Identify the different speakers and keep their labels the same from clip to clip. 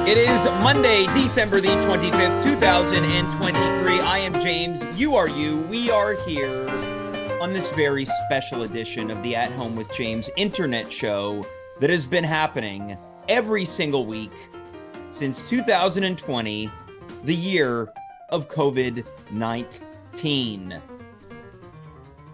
Speaker 1: It is Monday, December the 25th, 2023. I am James. You are you. We are here on this very special edition of the At Home with James internet show that has been happening every single week since 2020, the year of COVID-19.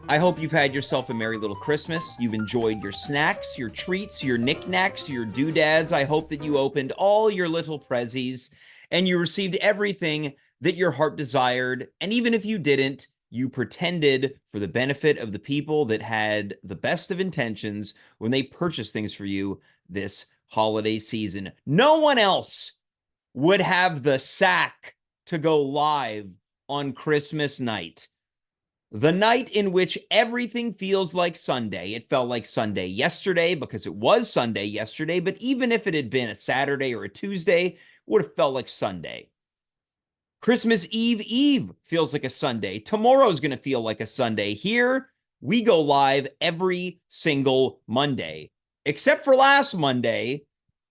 Speaker 1: I hope you've had yourself a merry little Christmas. You've enjoyed your snacks, your treats, your knickknacks, your doodads. I hope that you opened all your little prezzies and you received everything that your heart desired. And even if you didn't, you pretended for the benefit of the people that had the best of intentions when they purchased things for you this holiday season. No one else would have the sack to go live on Christmas night. The night in which everything feels like Sunday. It felt like Sunday yesterday because it was Sunday yesterday, but even if it had been a Saturday or a Tuesday, it would have felt like Sunday. Christmas Eve feels like a Sunday. Tomorrow's going to feel like a Sunday. Here, we go live every single Monday, except for last Monday,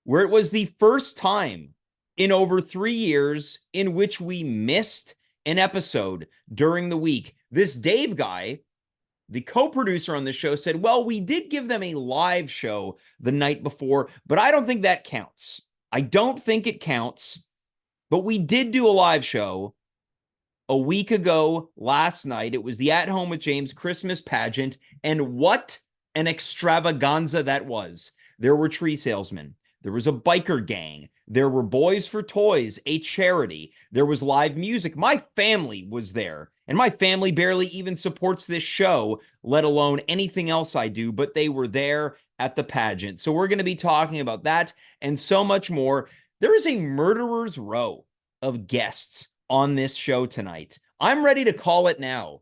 Speaker 1: where it was the first time in over 3 years in which we missed an episode during the week. This Dave guy, the co-producer on the show, said, well, we did give them a live show the night before, but I don't think that counts. I don't think it counts, but we did do a live show a week ago last night. It was the At Home with James Christmas pageant, and what an extravaganza that was. There were tree salesmen. There was a biker gang. There were Boys for Toys, a charity. There was live music. My family was there, and my family barely even supports this show, let alone anything else I do, but they were there at the pageant. So we're going to be talking about that and so much more. There is a murderer's row of guests on this show tonight. I'm ready to call it now.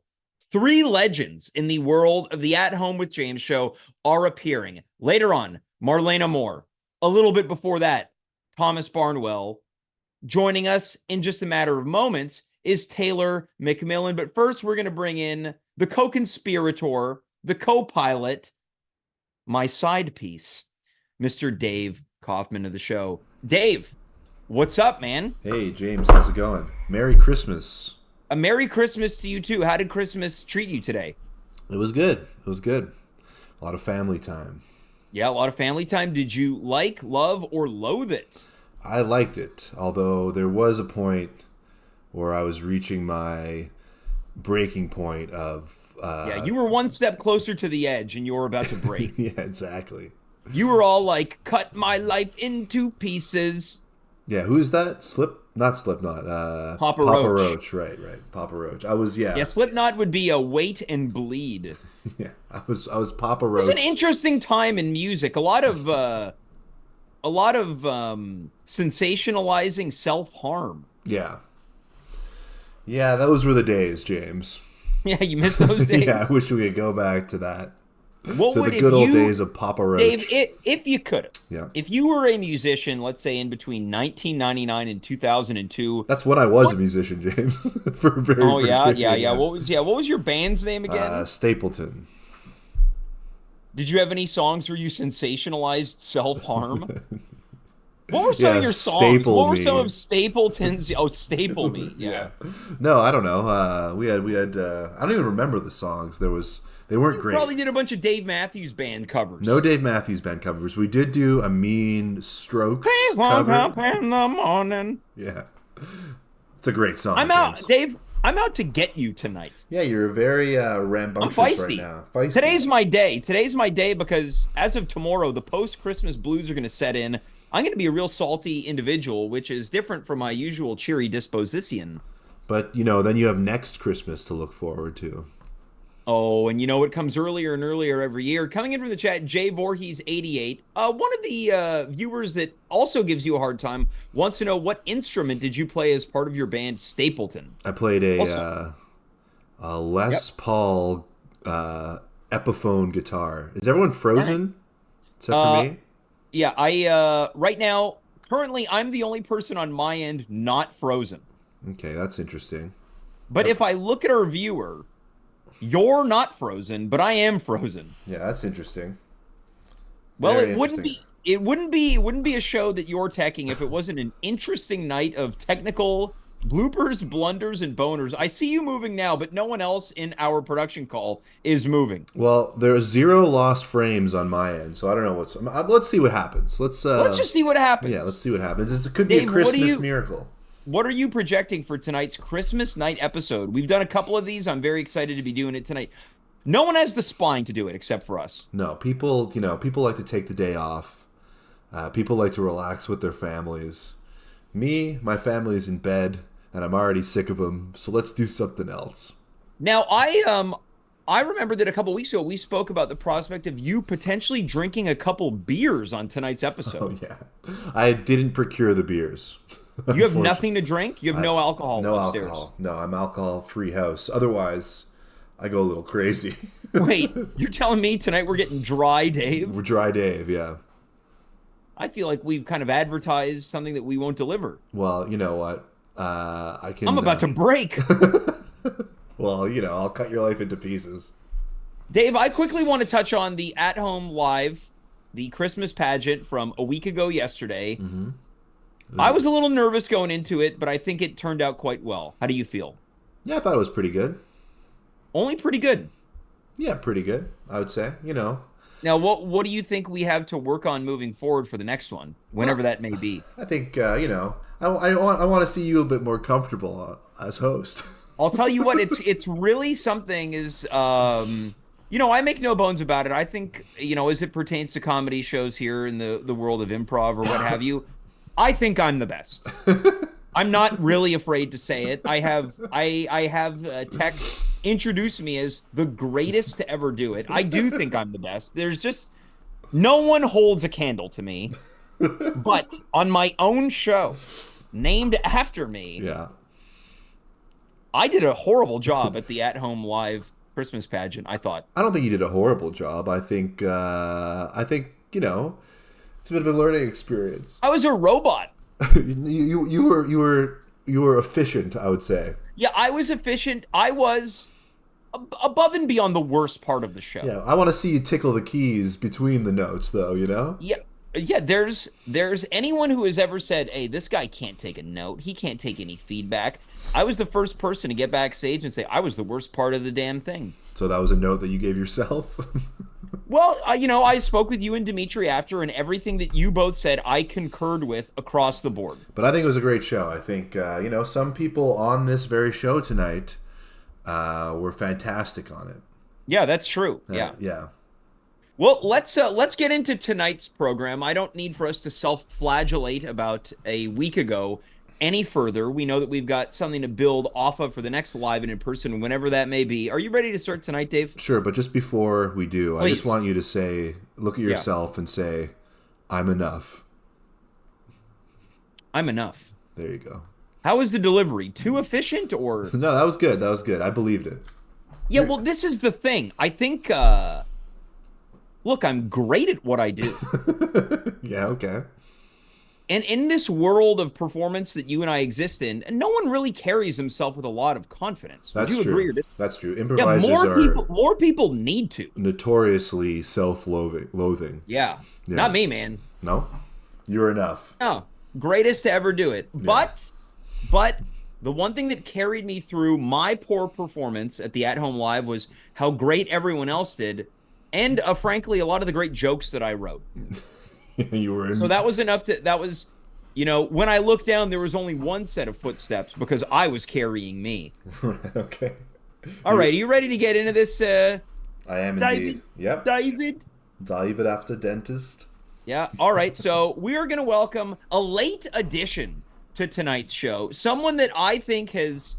Speaker 1: 3 legends in the world of the At Home with James show are appearing. Later on, Marlaena Moore. A little bit before that, Thomas Barnwell. Joining us in just a matter of moments is Taylor McMillan. But first, we're going to bring in the co-conspirator, the co-pilot, my side piece, Mr. Dave Kaufman of the show. Dave, what's up, man?
Speaker 2: Hey, James, how's it going? Merry Christmas.
Speaker 1: A Merry Christmas to you, too. How did Christmas treat you today?
Speaker 2: It was good. It was good. A lot of family time.
Speaker 1: Yeah, a lot of family time. Did you like, love, or loathe it?
Speaker 2: I liked it, although there was a point where I was reaching my breaking point of...
Speaker 1: yeah, you were one step closer to the edge and you were about to break.
Speaker 2: Yeah, exactly.
Speaker 1: You were all like, cut my life into pieces.
Speaker 2: Yeah, who's that? Not Slipknot.
Speaker 1: Papa
Speaker 2: Roach. Right. Papa Roach. I was, yeah.
Speaker 1: Yeah, Slipknot would be a wait and bleed.
Speaker 2: Yeah, I was Papa Roach.
Speaker 1: It was an interesting time in music. A lot of sensationalizing self-harm.
Speaker 2: Yeah. Yeah, those were the days, James.
Speaker 1: Yeah, you missed those days.
Speaker 2: Yeah, I wish we could go back to that.
Speaker 1: What
Speaker 2: to
Speaker 1: would
Speaker 2: the good old days of Papa Roach.
Speaker 1: Dave, if you could,
Speaker 2: yeah.
Speaker 1: If you were a musician, let's say in between 1999 and 2002.
Speaker 2: That's when I was a musician, James.
Speaker 1: Yeah. What was your band's name again?
Speaker 2: Stapleton.
Speaker 1: Did you have any songs where you sensationalized self-harm? What were some of your songs? What were some of Stapleton's? Oh, Staple Me. Yeah.
Speaker 2: No, I don't know. We had. I don't even remember the songs. They weren't great.
Speaker 1: Probably did a bunch of Dave Matthews Band covers.
Speaker 2: No Dave Matthews Band covers. We did do a Mean Strokes cover.
Speaker 1: Up in the morning.
Speaker 2: Yeah, it's a great song.
Speaker 1: I'm out,
Speaker 2: James.
Speaker 1: Dave. I'm out to get you tonight.
Speaker 2: Yeah, you're very rambunctious right now. Feisty.
Speaker 1: Today's my day. Today's my day because as of tomorrow, the post-Christmas blues are going to set in. I'm going to be a real salty individual, which is different from my usual cheery disposition.
Speaker 2: But, then you have next Christmas to look forward to.
Speaker 1: Oh, and it comes earlier and earlier every year. Coming in from the chat, Jay Voorhees 88. One of the viewers that also gives you a hard time wants to know, what instrument did you play as part of your band Stapleton?
Speaker 2: I played a Les Paul Epiphone guitar. Is everyone frozen? Right. Except for me?
Speaker 1: Yeah, I right now, currently, I'm the only person on my end not frozen.
Speaker 2: Okay, that's interesting.
Speaker 1: But if I look at our viewer, you're not frozen, but I am frozen.
Speaker 2: Yeah, that's interesting.
Speaker 1: Well,
Speaker 2: Very interesting.
Speaker 1: it wouldn't be a show that you're teching if it wasn't an interesting night of technical bloopers, blunders, and boners. I see you moving now, but no one else in our production call is moving.
Speaker 2: Well, there are 0 lost frames on my end, so I don't know what's. Let's see what happens.
Speaker 1: Let's just see what
Speaker 2: Yeah, let's
Speaker 1: happens.
Speaker 2: see what happens. It could be a
Speaker 1: Dave,
Speaker 2: Christmas miracle.
Speaker 1: what are you projecting for tonight's Christmas night episode? We've done a couple of these. I'm very excited to be doing it tonight. No one has the spine to do it except for us.
Speaker 2: No, people like to take the day off. People like to relax with their families. Me, my family's in bed, and I'm already sick of them. So let's do something else.
Speaker 1: Now, I remember that a couple weeks ago we spoke about the prospect of you potentially drinking a couple beers on tonight's
Speaker 2: Oh
Speaker 1: episode.
Speaker 2: yeah, I didn't procure the beers.
Speaker 1: You have nothing to drink? You have no alcohol
Speaker 2: No
Speaker 1: upstairs.
Speaker 2: alcohol. No, I'm alcohol-free house. Otherwise, I go a little crazy.
Speaker 1: Wait, you're telling me tonight we're getting dry, Dave?
Speaker 2: We're dry Dave, yeah.
Speaker 1: I feel like we've kind of advertised something that we won't deliver.
Speaker 2: Well, you know what? I can.
Speaker 1: I'm about to break.
Speaker 2: Well, I'll cut your life into pieces.
Speaker 1: Dave, I quickly want to touch on the at-home live, the Christmas pageant from a week ago yesterday.
Speaker 2: Mm-hmm.
Speaker 1: I was a little nervous going into it, but I think it turned out quite well. How do you feel?
Speaker 2: Yeah, I thought it was pretty good.
Speaker 1: Only pretty good.
Speaker 2: Yeah, pretty good, I would say.
Speaker 1: Now, what do you think we have to work on moving forward for the next one, whenever that may be?
Speaker 2: I think, I want to see you a bit more comfortable as host.
Speaker 1: I'll tell you what, it's really something is, I make no bones about it. I think, as it pertains to comedy shows here in the world of improv or what have you, I think I'm the best. I'm not really afraid to say it. I have Tex introduce me as the greatest to ever do it. I do think I'm the best. There's just no one holds a candle to me. But on my own show, named after me,
Speaker 2: Yeah.
Speaker 1: I did a horrible job at the at-home live Christmas pageant, I thought.
Speaker 2: I don't think you did a horrible job. I think it's a bit of a learning experience.
Speaker 1: I was a robot.
Speaker 2: You were efficient, I would say.
Speaker 1: Yeah, I was efficient. I was above and beyond the worst part of the show.
Speaker 2: Yeah, I want to see you tickle the keys between the notes, though.
Speaker 1: Yeah. Yeah, there's anyone who has ever said, "Hey, this guy can't take a note. He can't take any feedback." I was the first person to get backstage and say I was the worst part of the damn thing.
Speaker 2: So that was a note that you gave yourself?
Speaker 1: Well, I spoke with you and Dimitri after, and everything that you both said, I concurred with across the board.
Speaker 2: But I think it was a great show. I think, some people on this very show tonight were fantastic on it.
Speaker 1: Yeah, that's true. Yeah.
Speaker 2: Yeah.
Speaker 1: Well, let's get into tonight's program. I don't need for us to self-flagellate about a week ago any further. We know that we've got something to build off of for the next live and in person, whenever that may be. Are you ready to start tonight, Dave?
Speaker 2: Sure, but just before we do,
Speaker 1: Please.
Speaker 2: I just want you to look at yourself and say, I'm enough.
Speaker 1: I'm enough.
Speaker 2: There you go.
Speaker 1: How was the delivery? Too efficient or?
Speaker 2: No, that was good. That was good. I believed it.
Speaker 1: Yeah, well, this is the thing. I think, look, I'm great at what I do.
Speaker 2: Yeah, okay.
Speaker 1: And in this world of performance that you and I exist in, no one really carries himself with a lot of confidence. Would
Speaker 2: That's
Speaker 1: you
Speaker 2: true.
Speaker 1: agree or disagree?
Speaker 2: That's true.
Speaker 1: Yeah,
Speaker 2: Improvisers
Speaker 1: more people need to.
Speaker 2: notoriously self-loathing.
Speaker 1: Yeah.
Speaker 2: Yeah.
Speaker 1: Not me, man.
Speaker 2: No? You're enough.
Speaker 1: No. Greatest to ever do it.
Speaker 2: Yeah.
Speaker 1: But the one thing that carried me through my poor performance at the at-home live was how great everyone else did, and frankly, a lot of the great jokes that I wrote.
Speaker 2: You were in...
Speaker 1: So that was enough when I looked down, there was only one set of footsteps because I was carrying me.
Speaker 2: Okay.
Speaker 1: All right, are you ready to get into this?
Speaker 2: I am indeed. Yep.
Speaker 1: David
Speaker 2: after dentist.
Speaker 1: Yeah. All right. So we are going to welcome a late addition to tonight's show. Someone that I think has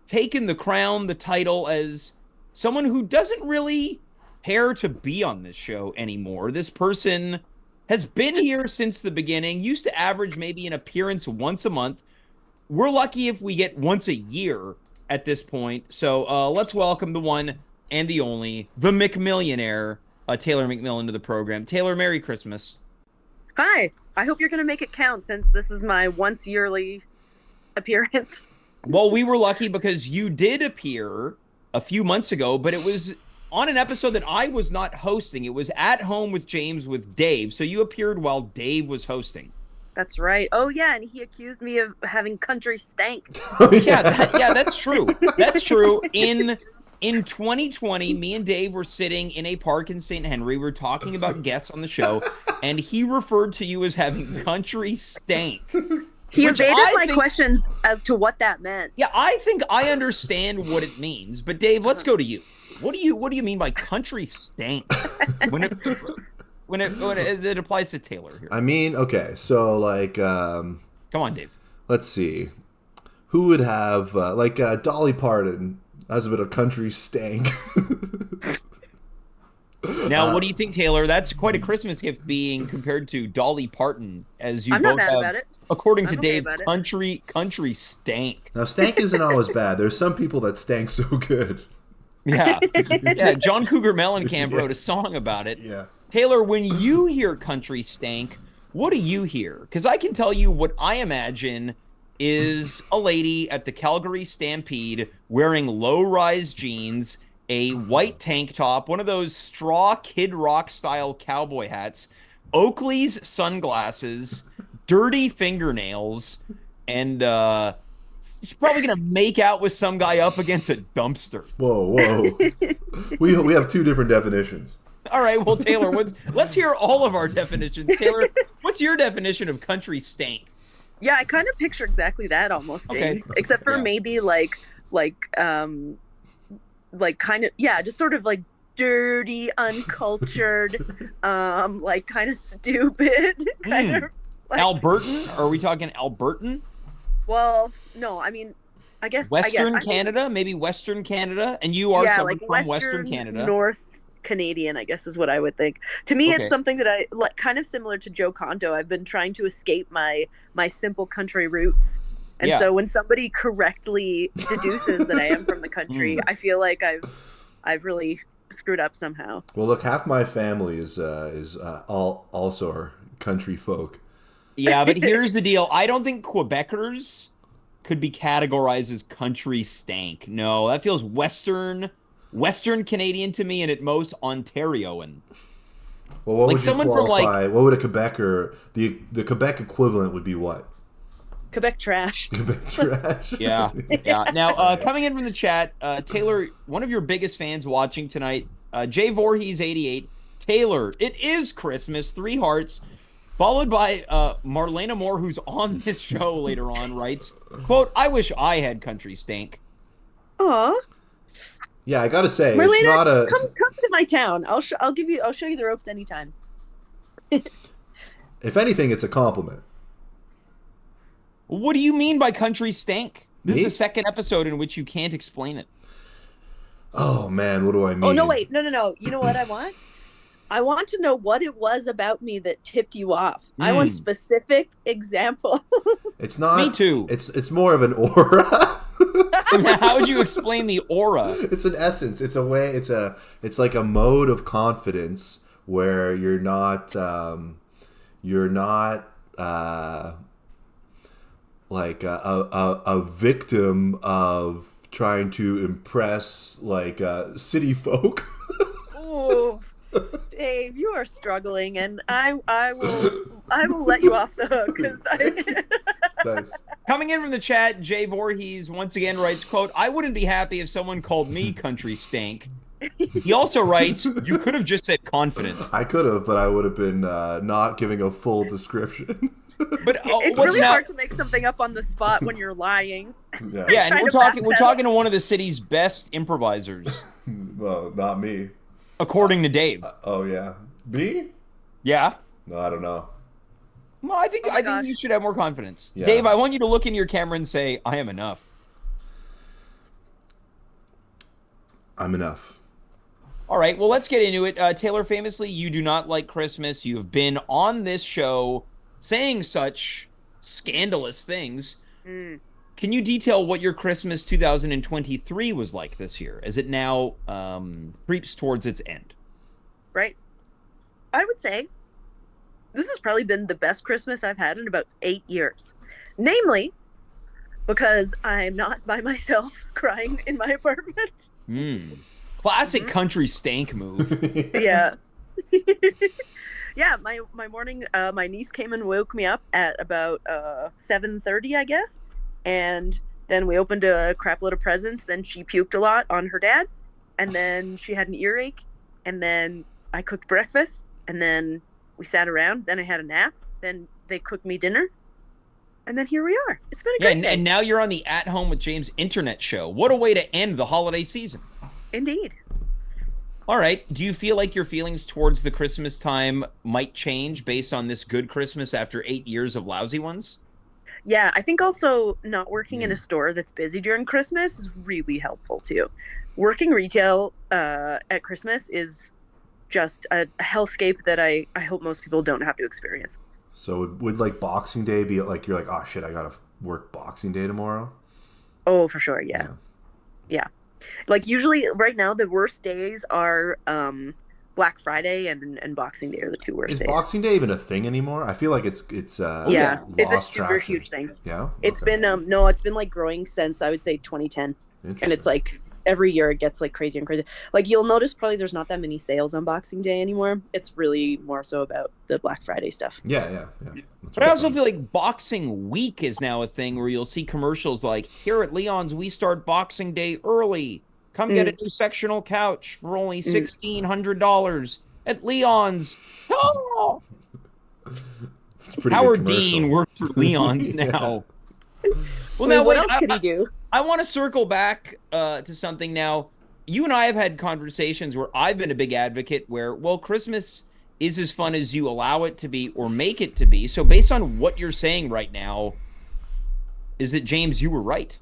Speaker 1: taken the crown, the title, as someone who doesn't really care to be on this show anymore. This person has been here since the beginning, used to average maybe an appearance once a month. We're lucky if we get once a year at this point. So let's welcome the one and the only, the McMillionaire, Taylor McMillan, to the program. Taylor, Merry Christmas.
Speaker 3: Hi. I hope you're going to make it count since this is my once yearly appearance.
Speaker 1: Well, we were lucky because you did appear a few months ago, but it was on an episode that I was not hosting. It was At Home with James with Dave. So you appeared while Dave was hosting.
Speaker 3: That's right. Oh yeah, and he accused me of having country stank.
Speaker 1: Yeah, that's true. That's true. In 2020, me and Dave were sitting in a park in St. Henry. We were talking about guests on the show, and he referred to you as having country stank.
Speaker 3: He evaded my questions as to what that meant.
Speaker 1: Yeah, I think I understand what it means, but Dave, let's go to you. What do you mean by country stank when it applies to Taylor here?
Speaker 2: I mean, okay, so like,
Speaker 1: come on, Dave.
Speaker 2: Let's see, who would have Dolly Parton has a bit of country stank.
Speaker 1: Now, what do you think, Taylor? That's quite a Christmas gift being compared to Dolly Parton, as you
Speaker 3: I'm
Speaker 1: both
Speaker 3: not mad
Speaker 1: have,
Speaker 3: about it.
Speaker 1: according to
Speaker 3: I'm okay
Speaker 1: Dave,
Speaker 3: about it.
Speaker 1: country stank.
Speaker 2: Now, stank isn't always bad. There's some people that stank so good.
Speaker 1: Yeah, John Cougar Mellencamp wrote a song about it.
Speaker 2: Yeah.
Speaker 1: Taylor, when you hear country stank, what do you hear? Because I can tell you what I imagine is a lady at the Calgary Stampede wearing low-rise jeans, a white tank top, one of those straw Kid Rock style cowboy hats, Oakley's sunglasses, dirty fingernails, and she's probably gonna make out with some guy up against a dumpster.
Speaker 2: Whoa. we have two different definitions.
Speaker 1: All right, well, Taylor, let's hear all of our definitions. Taylor, what's your definition of country stank?
Speaker 3: Yeah, I kind of picture exactly that almost, James. Okay. Except for maybe kind of, yeah, just sort of like dirty, uncultured, like kind of stupid, kind of. Like,
Speaker 1: Albertan? Are we talking Albertan?
Speaker 3: Well, no, I mean, I guess
Speaker 1: Western Canada, maybe Western Canada, and you are someone from Western Canada.
Speaker 3: North Canadian, I guess is what I would think. To me, it's something that I like, kind of similar to Joe Conto. I've been trying to escape my simple country roots. And so when somebody correctly deduces that I am from the country, I feel like I've really screwed up somehow.
Speaker 2: Well, look, half my family is all also country folk.
Speaker 1: Yeah, but here's the deal. I don't think Quebecers could be categorized as country stank. No, that feels Western Canadian to me, and at most Ontarioan.
Speaker 2: Well, what would you qualify? What would a Quebecer? The Quebec equivalent would be what?
Speaker 3: Quebec trash.
Speaker 2: Quebec trash.
Speaker 1: Yeah. Now, coming in from the chat, Taylor, one of your biggest fans watching tonight, Jay Voorhees 88. Taylor, it is Christmas. 3 hearts. Followed by Marlaena Moore, who's on this show later on, writes, quote, "I wish I had country stank."
Speaker 3: Aw.
Speaker 2: Yeah, I gotta say,
Speaker 3: Marlaena,
Speaker 2: it's not a.
Speaker 3: Come to my town. I'll show you the ropes anytime.
Speaker 2: If anything, it's a compliment.
Speaker 1: What do you mean by country stank? This
Speaker 2: Me?
Speaker 1: is the second episode in which you can't explain it.
Speaker 2: Oh man, what do I mean?
Speaker 3: Oh no, wait, no. You know what I want? I want to know what it was about me that tipped you off. I want specific examples.
Speaker 2: It's not.
Speaker 1: Me too.
Speaker 2: It's more of an aura.
Speaker 1: How would you explain the aura?
Speaker 2: It's an essence. It's a way. It's like a mode of confidence where you're not like a victim of trying to impress like city folk.
Speaker 3: Oh, Dave, you are struggling, and I will let you off the hook because
Speaker 2: Nice.
Speaker 1: Coming in from the chat, Jay Voorhees once again writes, quote, "I wouldn't be happy if someone called me country stank." He also writes, "You could have just said confident."
Speaker 2: I could have, but I would have been not giving a full description.
Speaker 1: But
Speaker 3: it's really hard to make something up on the spot when you're lying.
Speaker 2: Yeah,
Speaker 1: and we're talking to one of the city's best improvisers.
Speaker 2: Well, not me.
Speaker 1: According to Dave.
Speaker 2: Oh yeah, me?
Speaker 1: Yeah.
Speaker 2: No, I don't know.
Speaker 1: Well, I think you should have more confidence.
Speaker 2: Yeah.
Speaker 1: Dave, I want you to look in your camera and say, "I am enough."
Speaker 2: I'm enough.
Speaker 1: All right, well, let's get into it. Taylor, famously, you do not like Christmas. You have been on this show saying such scandalous things. Can you detail what your Christmas 2023 was like this year, as it now creeps towards its end?
Speaker 3: Right. I would say this has probably been the best Christmas I've had in about 8 years. Namely, because I'm not by myself crying in my apartment.
Speaker 1: Classic country stank move.
Speaker 3: Yeah. Yeah, my morning, my niece came and woke me up at about 7:30, I guess, and then we opened a crap load of presents. Then she puked a lot on her dad, and then she had an earache, and then I cooked breakfast, and then we sat around. Then I had a nap. Then they cooked me dinner, and then here we are. It's been a great day.
Speaker 1: And now you're on the At Home with James internet show. What a way to end the holiday season.
Speaker 3: Indeed.
Speaker 1: All right. Do you feel like your feelings towards the Christmas time might change based on this good Christmas after 8 years of lousy ones?
Speaker 3: Yeah, I think also not working in a store that's busy during Christmas is really helpful too. Working retail at Christmas is just a hellscape that I hope most people don't have to experience.
Speaker 2: So would like Boxing Day be like, you're like, oh shit, I gotta work Boxing Day tomorrow?
Speaker 3: Oh, for sure, yeah. Like usually right now the worst days are Black Friday and Boxing Day are the two worst days.
Speaker 2: Is Boxing Day even a thing anymore? I feel like it's
Speaker 3: it's a super huge thing.
Speaker 2: Yeah,
Speaker 3: it's been no, it's been like growing since I would say 2010, and it's like every year it gets like crazier and crazier. Like you'll notice probably there's not that many sales on Boxing Day anymore. It's really more so about the Black Friday stuff.
Speaker 2: Yeah.
Speaker 1: But I also feel like Boxing Week is now a thing where you'll see commercials like, here at Leon's, we start Boxing Day early. Come get a new sectional couch for only $1,600 at Leon's. Oh! Howard Dean works for Leon's now. Well, now
Speaker 3: what else could he do?
Speaker 1: I want to circle back to something now. You and I have had conversations where I've been a big advocate where, well, Christmas is as fun as you allow it to be or make it to be. So based on what you're saying right now, is that, James, you were right?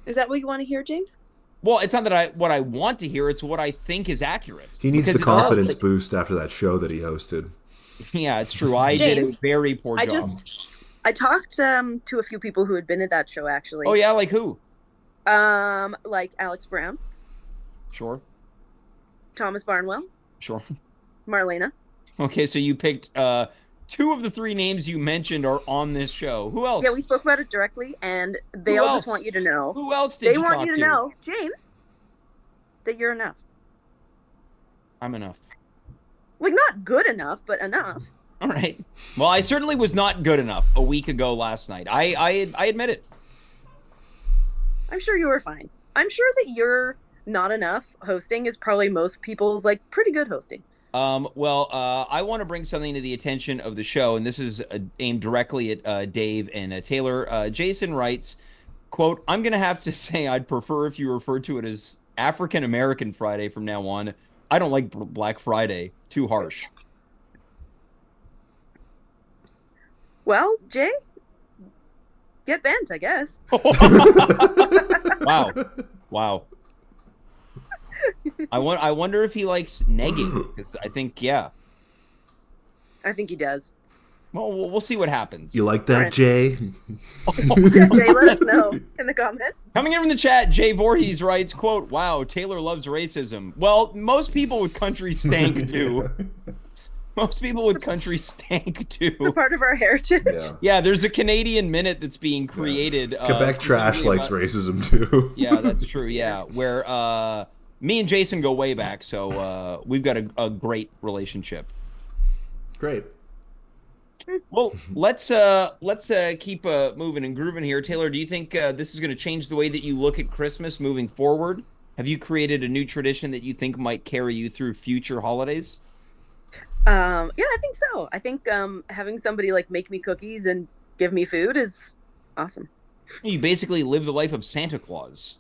Speaker 3: Is that what you want to hear, James?
Speaker 1: Well, it's not that what I want to hear. It's what I think is accurate.
Speaker 2: He needs the confidence boost after that show that he hosted.
Speaker 1: Yeah, it's true. I did a very poor job.
Speaker 3: I talked to a few people who had been at that show, actually.
Speaker 1: Oh, yeah? Like who?
Speaker 3: Like Alex Brown.
Speaker 1: Sure.
Speaker 3: Thomas Barnwell.
Speaker 1: Sure.
Speaker 3: Marlaena.
Speaker 1: Okay, so you picked two of the three names you mentioned are on this show. Who else?
Speaker 3: Yeah, we spoke about it directly, and they all just want you to know.
Speaker 1: Who else did you talk to?
Speaker 3: They want you to know, James, that you're enough.
Speaker 1: I'm enough.
Speaker 3: Like, not good enough, but enough.
Speaker 1: All right. Well, I certainly was not good enough a week ago last night. I admit it.
Speaker 3: I'm sure you were fine. I'm sure that you're not enough hosting is probably most people's, like, pretty good hosting.
Speaker 1: Well, I want to bring something to the attention of the show, and this is aimed directly at Dave and Taylor. Jason writes, quote, I'm going to have to say I'd prefer if you refer to it as African American Friday from now on. I don't like Black Friday. Too harsh.
Speaker 3: Well, Jay, get bent, I guess.
Speaker 1: Wow. I wonder if he likes negging, because I think, yeah.
Speaker 3: I think he does.
Speaker 1: Well, we'll see what happens.
Speaker 2: You like that, Jay?
Speaker 3: Jay, let us know in the comments.
Speaker 1: Coming in from the chat, Jay Voorhees writes, quote, wow, Taylor loves racism. Well, most people with country stank do. Most people with country stank too.
Speaker 3: It's a part of our heritage.
Speaker 1: Yeah, there's a Canadian minute that's being created.
Speaker 2: Quebec trash likes racism too.
Speaker 1: Yeah, that's true. Yeah, where me and Jason go way back, so we've got a great relationship.
Speaker 2: Great.
Speaker 1: Well, let's keep moving and grooving here. Taylor, do you think this is going to change the way that you look at Christmas moving forward? Have you created a new tradition that you think might carry you through future holidays?
Speaker 3: Yeah, I think so. I think having somebody like make me cookies and give me food is awesome.
Speaker 1: You basically live the life of Santa Claus.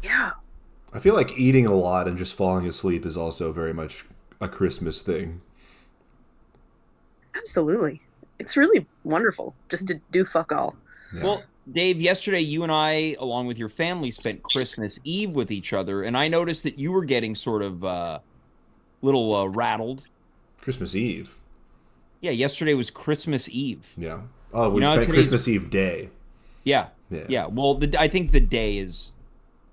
Speaker 3: Yeah.
Speaker 2: I feel like eating a lot and just falling asleep is also very much a Christmas thing.
Speaker 3: Absolutely. It's really wonderful just to do fuck all.
Speaker 2: Yeah.
Speaker 1: Well, Dave, yesterday you and I, along with your family, spent Christmas Eve with each other, and I noticed that you were getting sort of little rattled.
Speaker 2: Christmas Eve?
Speaker 1: Yeah, yesterday was Christmas Eve.
Speaker 2: Yeah. Oh, we spent Christmas Eve day.
Speaker 1: Yeah. Well, I think the day is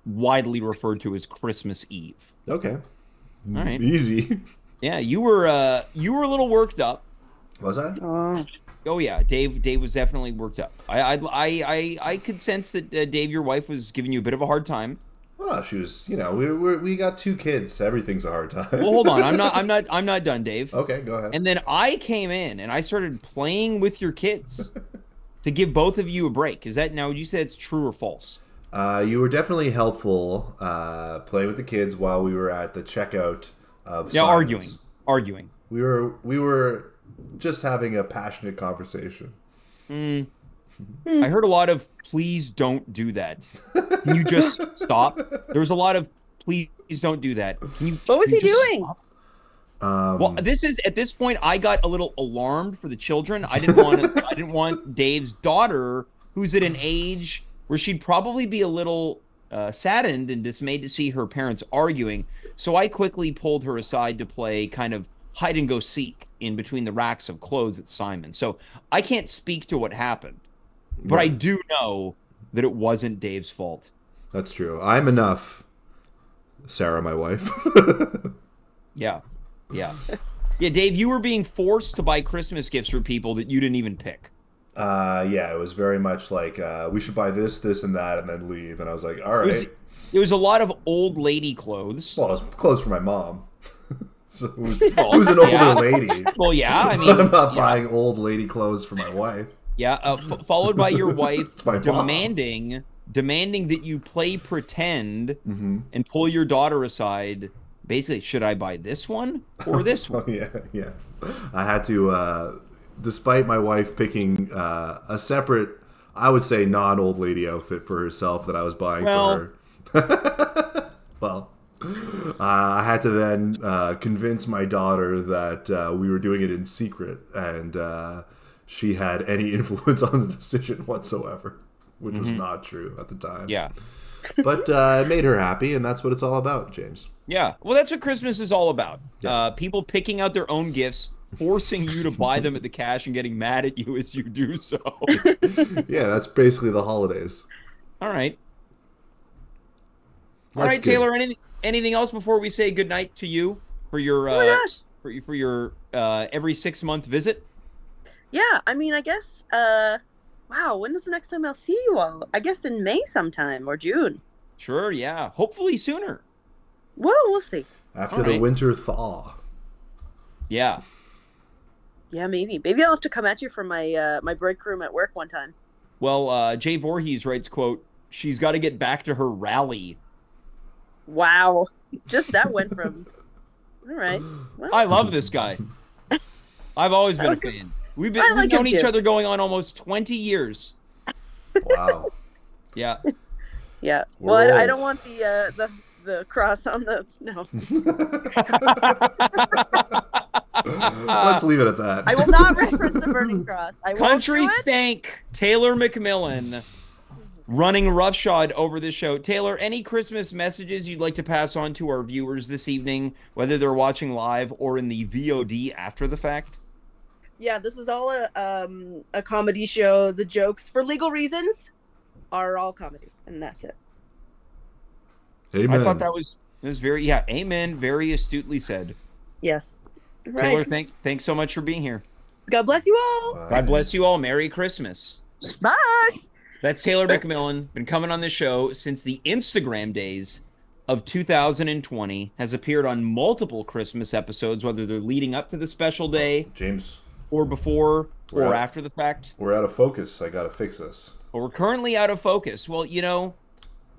Speaker 1: widely referred to as Christmas Eve.
Speaker 2: Okay.
Speaker 1: All right.
Speaker 2: Easy.
Speaker 1: Yeah, you were a little worked up.
Speaker 2: Was I?
Speaker 1: Oh yeah, Dave was definitely worked up. I could sense that Dave, your wife, was giving you a bit of a hard time.
Speaker 2: Oh, she was. We got 2 kids. Everything's a hard time.
Speaker 1: Well, hold on. I'm not done, Dave.
Speaker 2: Okay, go ahead.
Speaker 1: And then I came in and I started playing with your kids to give both of you a break. Is that now? Would you say it's true or false?
Speaker 2: You were definitely helpful playing with the kids while we were at the checkout of Simon's.
Speaker 1: Arguing.
Speaker 2: We were just having a passionate conversation.
Speaker 1: I heard a lot of "please don't do that." Can you just stop? There was a lot of "please don't do that."
Speaker 3: What was he doing?
Speaker 1: Well, at this point I got a little alarmed for the children. I didn't want Dave's daughter, who's at an age where she'd probably be a little saddened and dismayed to see her parents arguing. So I quickly pulled her aside to play kind of hide and go seek in between the racks of clothes at Simon. So I can't speak to what happened, but I do know that it wasn't Dave's fault.
Speaker 2: That's true. I'm enough, Sarah, my wife.
Speaker 1: Yeah. Dave, you were being forced to buy Christmas gifts for people that you didn't even pick.
Speaker 2: Yeah, it was very much like we should buy this, and that, and then leave. And I was like, all right.
Speaker 1: It was a lot of old lady clothes.
Speaker 2: Well, it was clothes for my mom. So it was an older lady.
Speaker 1: Well, yeah, I mean,
Speaker 2: I'm not buying old lady clothes for my wife.
Speaker 1: Yeah, followed by your wife
Speaker 2: my
Speaker 1: demanding that you play pretend and pull your daughter aside. Basically, should I buy this one or this one?
Speaker 2: Oh, yeah. I had to, despite my wife picking a separate, I would say, non-old lady outfit for herself that I was buying for her. Well, I had to then convince my daughter that we were doing it in secret, and she had any influence on the decision whatsoever, which was not true at the time.
Speaker 1: Yeah.
Speaker 2: But it made her happy, and that's what it's all about, James.
Speaker 1: Yeah. Well, that's what Christmas is all about.
Speaker 2: Yeah.
Speaker 1: People picking out their own gifts, forcing you to buy them at the cash and getting mad at you as you do so.
Speaker 2: Yeah, that's basically the holidays.
Speaker 1: All right.
Speaker 2: That's
Speaker 1: All right,
Speaker 2: good.
Speaker 1: Taylor, anything else before we say goodnight to you for your for your every 6-month visit?
Speaker 3: Yeah, I mean, I guess wow, when is the next time I'll see you all? I guess in May sometime or June.
Speaker 1: Sure, yeah. Hopefully sooner.
Speaker 3: Well, we'll see.
Speaker 2: After the winter thaw.
Speaker 1: Yeah.
Speaker 3: Yeah, maybe. Maybe I'll have to come at you from my break room at work one time.
Speaker 1: Well, Jay Voorhees writes, quote, "She's got to get back to her rally."
Speaker 3: Wow. Just that went from... All right. Well,
Speaker 1: I love this guy. I've always been a fan. We've known each other going on almost 20 years.
Speaker 2: Wow.
Speaker 1: Yeah.
Speaker 3: Yeah.
Speaker 2: We're
Speaker 3: I
Speaker 2: old.
Speaker 3: don't want the cross on the... No.
Speaker 2: Let's leave it at that.
Speaker 3: I will not reference the burning cross. I won't
Speaker 1: Country
Speaker 3: do it.
Speaker 1: stank Taylor McMillan running roughshod over this show. Taylor, any Christmas messages you'd like to pass on to our viewers this evening, whether they're watching live or in the VOD after the fact?
Speaker 3: Yeah, this is all a comedy show. The jokes, for legal reasons, are all comedy, and that's it.
Speaker 2: Amen.
Speaker 1: I thought that was very, amen, very astutely said.
Speaker 3: Yes.
Speaker 1: Taylor,
Speaker 3: Right.
Speaker 1: thanks so much for being here.
Speaker 3: God bless you all.
Speaker 2: Bye.
Speaker 1: God bless you all. Merry Christmas.
Speaker 3: Bye.
Speaker 1: That's Taylor McMillan. Been coming on the show since the Instagram days of 2020. Has appeared on multiple Christmas episodes, whether they're leading up to the special day
Speaker 2: James,
Speaker 1: or before or
Speaker 2: We're out.
Speaker 1: after the fact.
Speaker 2: we're out of focus. I gotta fix this.
Speaker 1: But we're currently out of focus. Well, you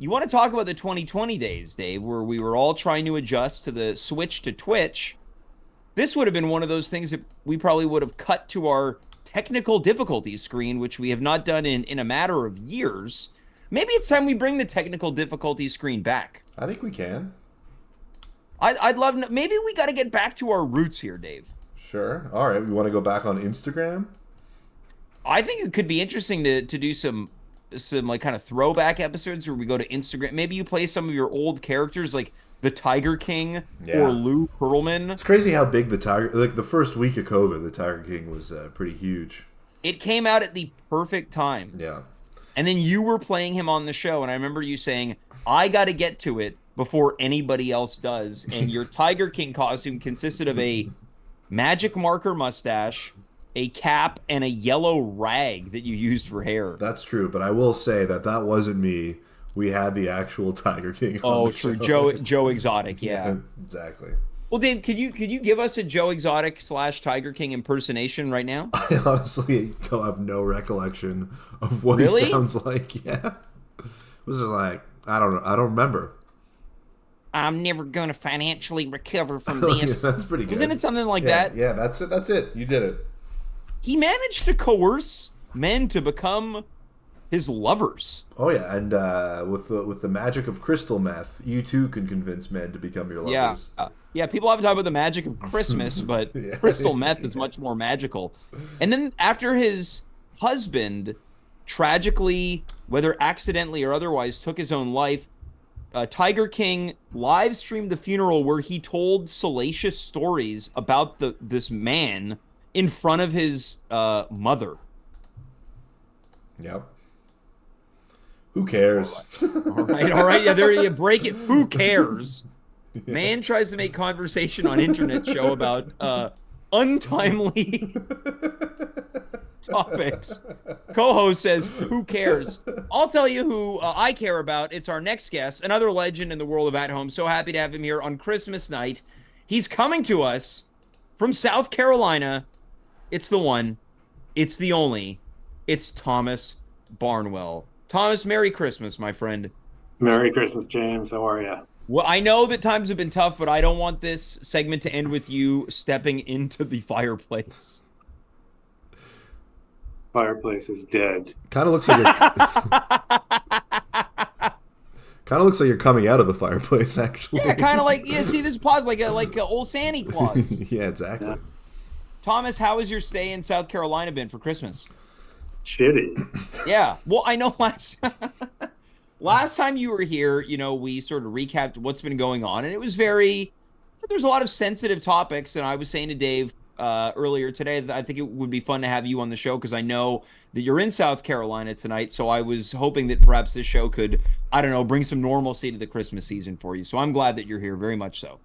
Speaker 1: want to talk about the 2020 days, Dave, where we were all trying to adjust to the switch to Twitch. This would have been one of those things that we probably would have cut to our technical difficulties screen, which we have not done in a matter of years. Maybe it's time we bring the technical difficulties screen back.
Speaker 2: I think we can.
Speaker 1: I'd love maybe we got to get back to our roots here, Dave.
Speaker 2: Sure. All right. We want to go back on Instagram?
Speaker 1: I think it could be interesting to do some like kind of throwback episodes where we go to Instagram. Maybe you play some of your old characters like the Tiger King or Lou Pearlman.
Speaker 2: It's crazy how big the Tiger... Like, the first week of COVID, the Tiger King was pretty huge.
Speaker 1: It came out at the perfect time.
Speaker 2: Yeah.
Speaker 1: And then you were playing him on the show, and I remember you saying, I got to get to it before anybody else does. And your Tiger King costume consisted of a magic marker mustache, a cap, and a yellow rag that you used for hair.
Speaker 2: That's true, but I will say that wasn't me we had the actual Tiger King.
Speaker 1: Oh, true. Joe Exotic. Yeah.
Speaker 2: Exactly.
Speaker 1: Well, Dave, could you give us a Joe Exotic / Tiger King impersonation right now?
Speaker 2: I honestly don't have no recollection of what
Speaker 1: Really?
Speaker 2: he sounds like. Yeah. Was it like, I don't know. I don't remember.
Speaker 1: I'm never going to financially recover from
Speaker 2: Oh, yeah,
Speaker 1: this.
Speaker 2: that's pretty good.
Speaker 1: Wasn't it something like
Speaker 2: Yeah,
Speaker 1: that?
Speaker 2: yeah, that's it. That's it. You did it.
Speaker 1: He managed to coerce men to become his lovers.
Speaker 2: Oh yeah, and with the magic of crystal meth, you too can convince men to become your lovers.
Speaker 1: Yeah. People often talk about the magic of Christmas, but
Speaker 2: Yeah.
Speaker 1: crystal meth is much more magical. And then after his husband tragically, whether accidentally or otherwise, took his own life, Tiger King live streamed the funeral where he told salacious stories about this man in front of his mother.
Speaker 2: Yep. Who cares?
Speaker 1: All right. Yeah, there you break it. Who cares? Man tries to make conversation on internet show about untimely topics. Co-host says, who cares? I'll tell you who I care about. It's our next guest, another legend in the world of At Home. So happy to have him here on Christmas night. He's coming to us from South Carolina. It's the one. It's the only. It's Thomas Barnwell. Thomas, Merry Christmas, my friend.
Speaker 4: Merry Christmas, James. How are you?
Speaker 1: Well, I know that times have been tough, but I don't want this segment to end with you stepping into the fireplace.
Speaker 4: Fireplace is dead.
Speaker 2: Kind of looks like you're coming out of the fireplace, actually.
Speaker 1: Yeah, kind of like, see this pause like a old Santa Claus.
Speaker 2: Yeah, exactly. Yeah.
Speaker 1: Thomas, how has your stay in South Carolina been for Christmas?
Speaker 4: Shitty.
Speaker 1: Yeah. Well, I know last time you were here, we sort of recapped what's been going on, and it was there's a lot of sensitive topics, and I was saying to Dave earlier today that I think it would be fun to have you on the show because I know that you're in South Carolina tonight, so I was hoping that perhaps this show could, I don't know, bring some normalcy to the Christmas season for you. So I'm glad that you're here, very much so.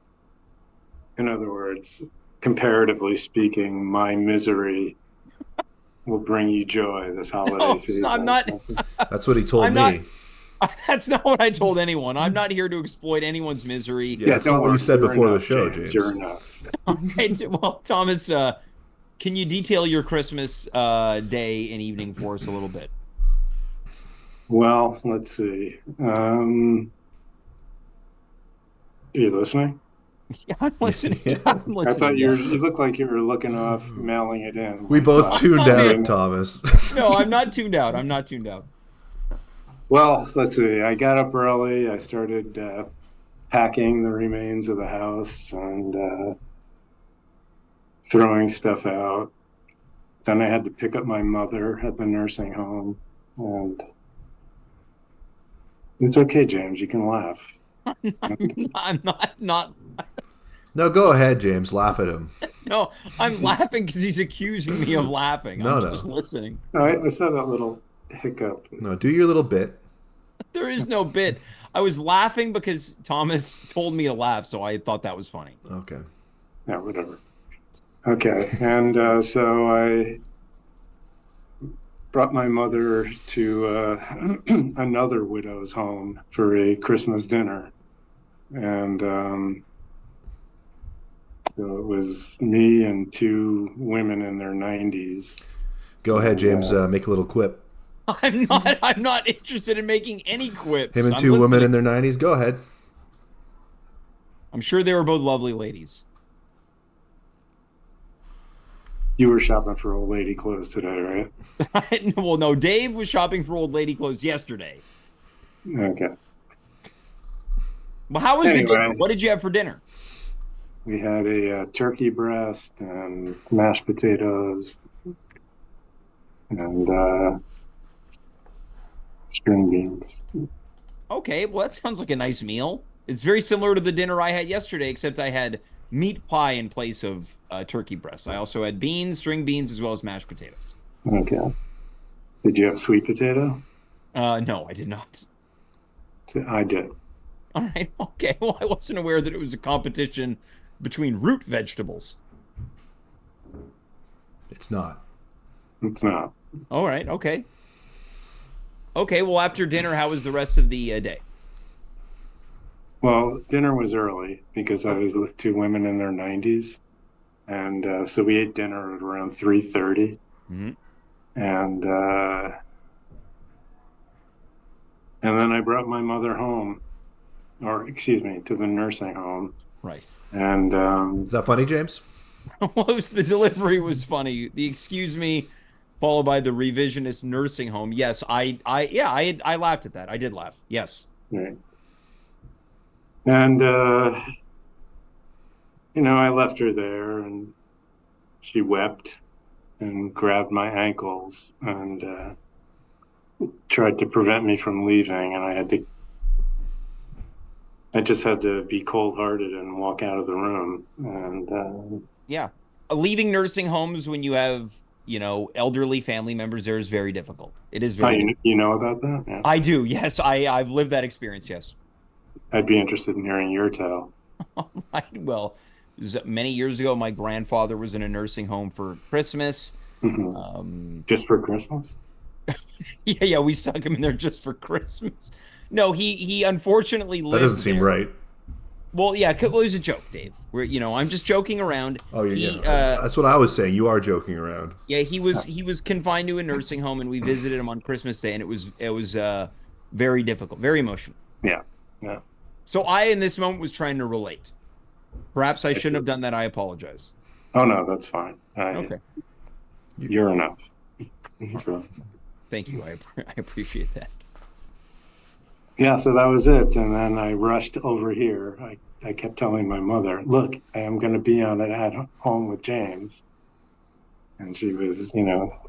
Speaker 4: In other words, comparatively speaking, my misery will bring you joy this holiday season.
Speaker 1: I'm not.
Speaker 2: That's what he told me.
Speaker 1: That's not what I told anyone. I'm not here to exploit anyone's misery.
Speaker 2: Yeah, that's not what you said before the show, James.
Speaker 4: Sure enough.
Speaker 1: Okay, well, Thomas, can you detail your Christmas day and evening for us a little bit?
Speaker 4: Well, let's see. Are you listening?
Speaker 1: Yeah, I'm listening.
Speaker 4: I thought you looked like you were looking off, mailing it in.
Speaker 2: We both tuned out, Thomas.
Speaker 1: No, I'm not tuned out.
Speaker 4: Well, let's see. I got up early. I started packing the remains of the house and throwing stuff out. Then I had to pick up my mother at the nursing home. And it's okay, James. You can laugh.
Speaker 1: I'm not.
Speaker 2: No, go ahead, James. Laugh at him.
Speaker 1: No, I'm laughing because he's accusing me of laughing. I'm just listening.
Speaker 4: I saw that little hiccup.
Speaker 2: No, do your little bit.
Speaker 1: There is no bit. I was laughing because Thomas told me to laugh, so I thought that was funny.
Speaker 2: Okay.
Speaker 4: Yeah, whatever. Okay, and so I brought my mother to another widow's home for a Christmas dinner. And so it was me and two women in their 90s.
Speaker 2: Go ahead, James. Make a little quip.
Speaker 1: I'm not interested in making any quips.
Speaker 2: Him and two women in their 90s. Go ahead.
Speaker 1: I'm sure they were both lovely ladies.
Speaker 4: You were shopping for old lady clothes today, right?
Speaker 1: Well, no. Dave was shopping for old lady clothes yesterday.
Speaker 4: Okay.
Speaker 1: Well, how was the dinner? What did you have for dinner?
Speaker 4: We had a turkey breast and mashed potatoes and string beans.
Speaker 1: Okay, well, that sounds like a nice meal. It's very similar to the dinner I had yesterday, except I had meat pie in place of turkey breast. I also had beans, string beans, as well as mashed potatoes.
Speaker 4: Okay. Did you have sweet potato?
Speaker 1: No, I did not.
Speaker 4: I did.
Speaker 1: All right. Okay. Well, I wasn't aware that it was a competition between root vegetables.
Speaker 2: It's not.
Speaker 4: It's not.
Speaker 1: All right. Okay. Okay, well, after dinner, how was the rest of the day?
Speaker 4: Well, dinner was early because I was with two women in their 90s, and so we ate dinner at around 3:30,
Speaker 1: Mm-hmm.
Speaker 4: and then I brought my mother home, or excuse me, to the nursing home,
Speaker 1: Right.
Speaker 4: and
Speaker 2: Is that funny, James?
Speaker 1: What was the delivery was funny. The excuse me, followed by the revisionist nursing home. Yes, I laughed at that. I did laugh. Yes.
Speaker 4: right. And I left her there, and she wept and grabbed my ankles and tried to prevent me from leaving, and I just had to be cold-hearted and walk out of the room. And
Speaker 1: Yeah. Leaving nursing homes when you have, elderly family members there is very difficult. It is
Speaker 4: oh,
Speaker 1: very difficult.
Speaker 4: you know about that? Yeah.
Speaker 1: I do. Yes, I've lived that experience. Yes.
Speaker 4: I'd be interested in hearing your tale.
Speaker 1: Right. Well, it was many years ago. My grandfather was in a nursing home for Christmas.
Speaker 4: Mhm.
Speaker 1: Um,
Speaker 4: Just for Christmas?
Speaker 1: yeah, we stuck him in there just for Christmas. No, he unfortunately
Speaker 2: That doesn't
Speaker 1: lived
Speaker 2: seem
Speaker 1: there.
Speaker 2: right.
Speaker 1: Well, yeah, it was a joke, Dave. I'm just joking around.
Speaker 2: Oh,
Speaker 1: He,
Speaker 2: yeah. That's what I was saying. You are joking around.
Speaker 1: yeah, he was confined to a nursing home, and we visited him on Christmas Day, and it was very difficult, very emotional.
Speaker 4: Yeah. Yeah.
Speaker 1: So I, in this moment, was trying to relate. Perhaps I
Speaker 4: I
Speaker 1: shouldn't
Speaker 4: see.
Speaker 1: have done that. I apologize.
Speaker 4: Oh, no, that's fine.
Speaker 1: Okay,
Speaker 4: You're enough. So,
Speaker 1: thank you. I appreciate that.
Speaker 4: yeah, so that was it. And then I rushed over here. I kept telling my mother, look, I am going to be on it at home with James. And she was,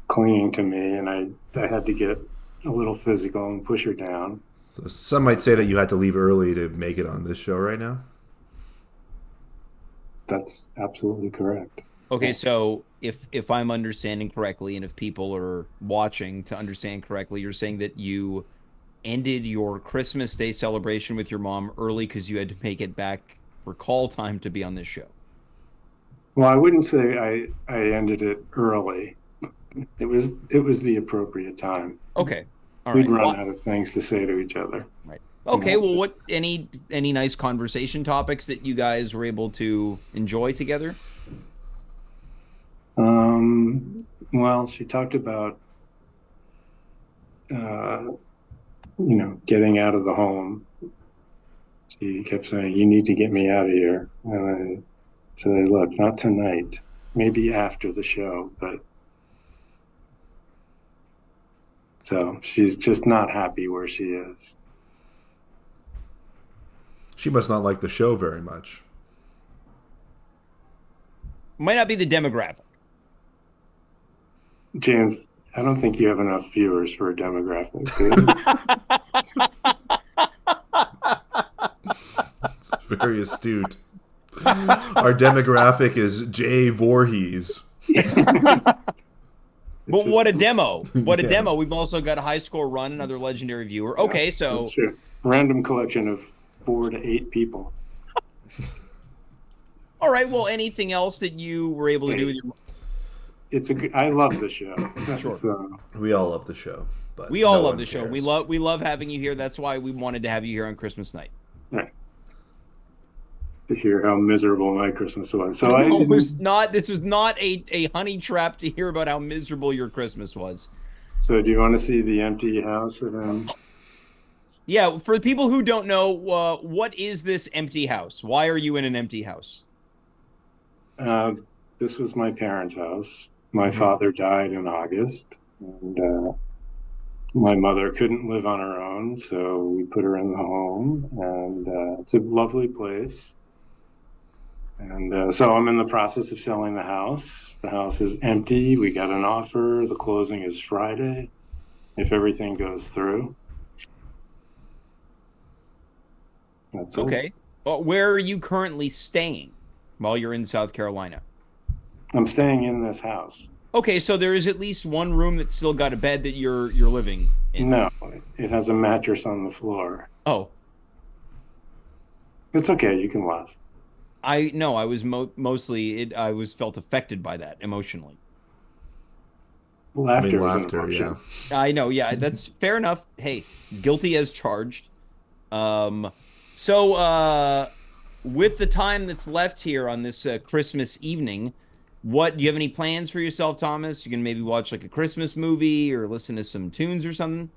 Speaker 4: clinging to me, and I had to get a little physical and push her down.
Speaker 2: So some might say that you had to leave early to make it on this show right now.
Speaker 4: That's absolutely correct.
Speaker 1: Okay, so if I'm understanding correctly, and if people are watching to understand correctly, you're saying that you ended your Christmas Day celebration with your mom early because you had to make it back for call time to be on this show.
Speaker 4: Well, I wouldn't say I ended it early. It was the appropriate time.
Speaker 1: Okay. All
Speaker 4: We'd
Speaker 1: right.
Speaker 4: run
Speaker 1: Well,
Speaker 4: out of things to say to each other.
Speaker 1: right.
Speaker 4: You
Speaker 1: Okay,
Speaker 4: know?
Speaker 1: well, what any nice conversation topics that you guys were able to enjoy together?
Speaker 4: Well, she talked about uh, getting out of the home. She kept saying, "You need to get me out of here." And I said, "Look, not tonight. Maybe after the show." But so she's just not happy where she is.
Speaker 2: She must not like the show very much.
Speaker 1: Might not be the demographic.
Speaker 4: James, I don't think you have enough viewers for a demographic.
Speaker 2: It's very astute. Our demographic is Jay Voorhees.
Speaker 1: But what a demo. What a
Speaker 2: Yeah.
Speaker 1: demo. We've also got a high score run, another legendary viewer. Okay, so
Speaker 4: That's true. Random collection of 4 to 8 people.
Speaker 1: all right, well, anything else that you were able to do with your
Speaker 4: I love the show.
Speaker 1: Sure.
Speaker 4: So,
Speaker 2: We all love the show. But
Speaker 1: We all
Speaker 2: no
Speaker 1: love
Speaker 2: one
Speaker 1: the show.
Speaker 2: cares.
Speaker 1: We love having you here. That's why we wanted to have you here on Christmas night.
Speaker 4: right. To hear how miserable my Christmas was. So
Speaker 1: No,
Speaker 4: I
Speaker 1: this was not a honey trap to hear about how miserable your Christmas was.
Speaker 4: So do you want to see the empty house that
Speaker 1: Yeah, for the people who don't know, what is this empty house? Why are you in an empty house?
Speaker 4: this was my parents' house. My father died in August, and my mother couldn't live on her own, so we put her in the home, and it's a lovely place. And so I'm in the process of selling the house. The house is empty. We got an offer. The closing is Friday, if everything goes through. That's
Speaker 1: Okay. Well, where are you currently staying while you're in South Carolina?
Speaker 4: I'm staying in this house.
Speaker 1: Okay, so there is at least one room that's still got a bed that you're living in.
Speaker 4: No, it has a mattress on the floor.
Speaker 1: Oh,
Speaker 4: It's okay. You can laugh.
Speaker 1: I was mostly I was felt affected by that emotionally.
Speaker 4: Laughter is an emotion.
Speaker 2: Yeah.
Speaker 1: I know. Yeah, that's fair enough. Hey, guilty as charged. Um, so with the time that's left here on this Christmas evening, what do you have any plans for yourself, Thomas? You can maybe watch like a Christmas movie or listen to some tunes or something.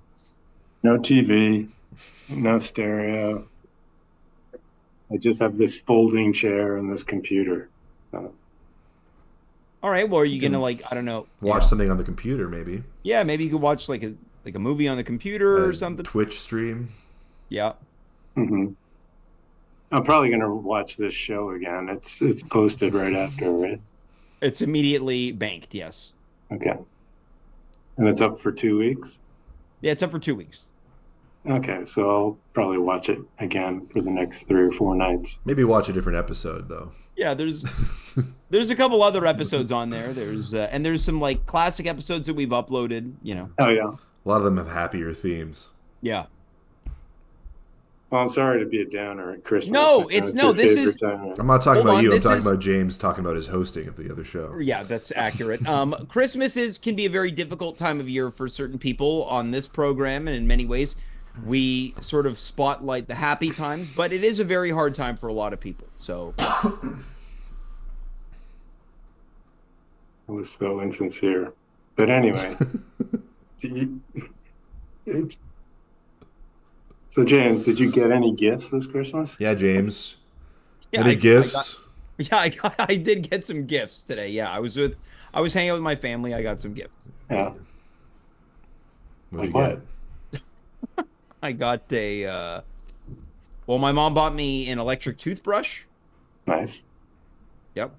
Speaker 4: No TV, no stereo. I just have this folding chair and this computer.
Speaker 1: All right. Well, are you
Speaker 2: You
Speaker 1: gonna
Speaker 2: can
Speaker 1: like I don't know,
Speaker 2: watch something on the computer, maybe.
Speaker 1: yeah, maybe you could watch like a movie on the computer or
Speaker 2: A
Speaker 1: something.
Speaker 2: Twitch stream.
Speaker 1: Yeah.
Speaker 4: Hmm. I'm probably going to watch this show again. It's posted right after, right?
Speaker 1: It's immediately banked. Yes.
Speaker 4: Okay. And it's up for 2 weeks?
Speaker 1: Yeah, it's up for 2 weeks.
Speaker 4: Okay, so I'll probably watch it again for the next 3 or 4 nights.
Speaker 2: Maybe watch a different episode though.
Speaker 1: Yeah, there's a couple other episodes on there. There's some like classic episodes that we've uploaded, you know.
Speaker 4: Oh, yeah.
Speaker 2: A lot of them have happier themes.
Speaker 1: Yeah.
Speaker 4: Well, I'm sorry to be a downer at Christmas.
Speaker 1: No,
Speaker 4: I know
Speaker 1: it's
Speaker 4: your
Speaker 1: no, this
Speaker 4: favorite
Speaker 1: is
Speaker 4: time.
Speaker 2: I'm not talking
Speaker 1: Hold
Speaker 2: about
Speaker 1: on,
Speaker 2: you. I'm
Speaker 1: this
Speaker 2: talking
Speaker 1: is-
Speaker 2: about James talking about his hosting of the other show.
Speaker 1: Yeah, that's accurate. Christmas can be a very difficult time of year for certain people on this program, and in many ways, we sort of spotlight the happy times, but it is a very hard time for a lot of people. So,
Speaker 4: It was so insincere. But anyway. So, James, did you get any gifts this Christmas?
Speaker 2: Yeah, James.
Speaker 1: yeah,
Speaker 2: Any gifts?
Speaker 1: I did get some gifts today. Yeah, I was hanging out with my family. I got some gifts.
Speaker 4: Yeah.
Speaker 2: What'd you
Speaker 4: Like
Speaker 2: get?
Speaker 1: I got well, my mom bought me an electric toothbrush.
Speaker 4: Nice.
Speaker 1: Yep.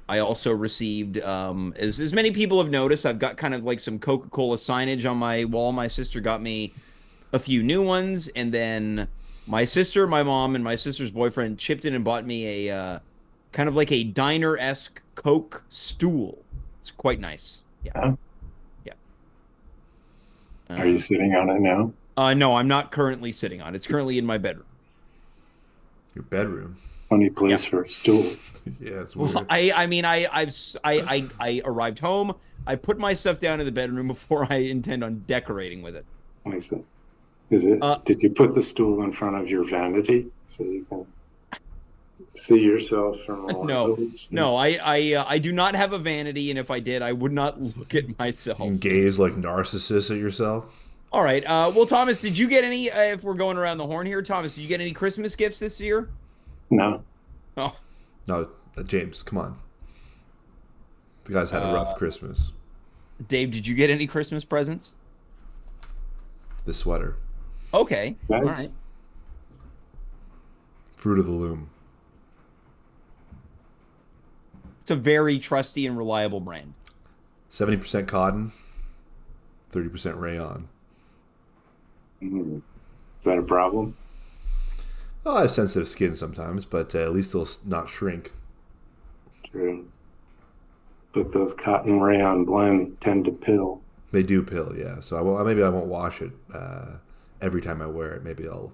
Speaker 1: I also received, as many people have noticed, I've got kind of like some Coca-Cola signage on my wall. My sister got me a few new ones, and then my sister, my mom, and my sister's boyfriend chipped in and bought me a kind of like a diner-esque Coke stool. It's quite nice. Yeah.
Speaker 4: Huh?
Speaker 1: Yeah.
Speaker 4: Are you sitting on it now?
Speaker 1: No, I'm not currently sitting on it. It's currently in my bedroom.
Speaker 2: Your bedroom.
Speaker 4: Funny place for a stool.
Speaker 2: Yeah, it's weird.
Speaker 1: Well, I arrived home. I put my stuff down in the bedroom before I intend on decorating with it.
Speaker 4: I see. Is it? Did you put the stool in front of your vanity so you can see yourself from all angles?
Speaker 1: No, I do not have a vanity, and if I did, I would not look at myself.
Speaker 2: You gaze like narcissists at yourself.
Speaker 1: All right. Well, Thomas, did you get any? If we're going around the horn here, Thomas, did you get any Christmas gifts this year?
Speaker 4: No.
Speaker 1: Oh,
Speaker 2: No, James, come on. The guy's had a rough Christmas.
Speaker 1: Dave, did you get any Christmas presents?
Speaker 2: The sweater.
Speaker 1: Okay.
Speaker 4: Nice.
Speaker 1: All right.
Speaker 2: Fruit of the Loom.
Speaker 1: It's a very trusty and reliable brand.
Speaker 2: 70% cotton, 30% rayon.
Speaker 4: Is that a problem?
Speaker 2: Oh, I have sensitive skin sometimes, but at least it'll not shrink.
Speaker 4: True. But those cotton rayon blend tend to pill.
Speaker 2: They do pill, yeah. So maybe I won't wash it every time I wear it. Maybe I'll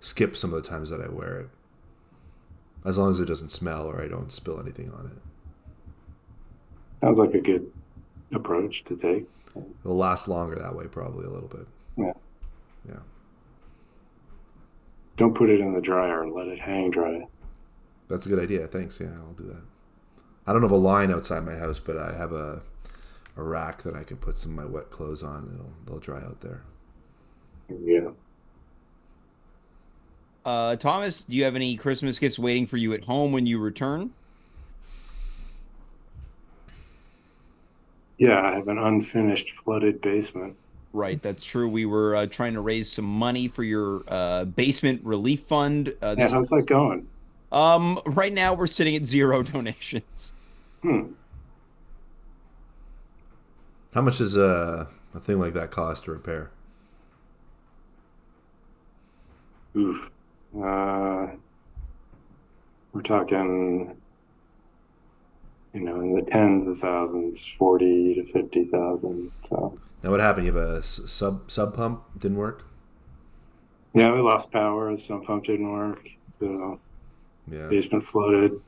Speaker 2: skip some of the times that I wear it. As long as it doesn't smell or I don't spill anything on it.
Speaker 4: Sounds like a good approach to take.
Speaker 2: It'll last longer that way, probably a little bit.
Speaker 4: Yeah.
Speaker 2: Yeah.
Speaker 4: Don't put it in the dryer. Let it hang dry.
Speaker 2: That's a good idea. Thanks. Yeah, I'll do that. I don't have a line outside my house, but I have a rack that I can put some of my wet clothes on, and they'll dry out there.
Speaker 4: Yeah.
Speaker 1: Thomas, do you have any Christmas gifts waiting for you at home when you return?
Speaker 4: Yeah, I have an unfinished flooded basement.
Speaker 1: Right, that's true. We were trying to raise some money for your basement relief fund.
Speaker 4: Yeah, how's that going?
Speaker 1: Right now we're sitting at 0 donations.
Speaker 2: How much does a thing like that cost to repair?
Speaker 4: Oof. We're talking, in the tens of thousands, 40 to 50,000. So.
Speaker 2: Now what happened? You have a sub pump didn't work?
Speaker 4: Yeah, we lost power. The sump pump didn't work. So
Speaker 2: Yeah.
Speaker 4: basement flooded.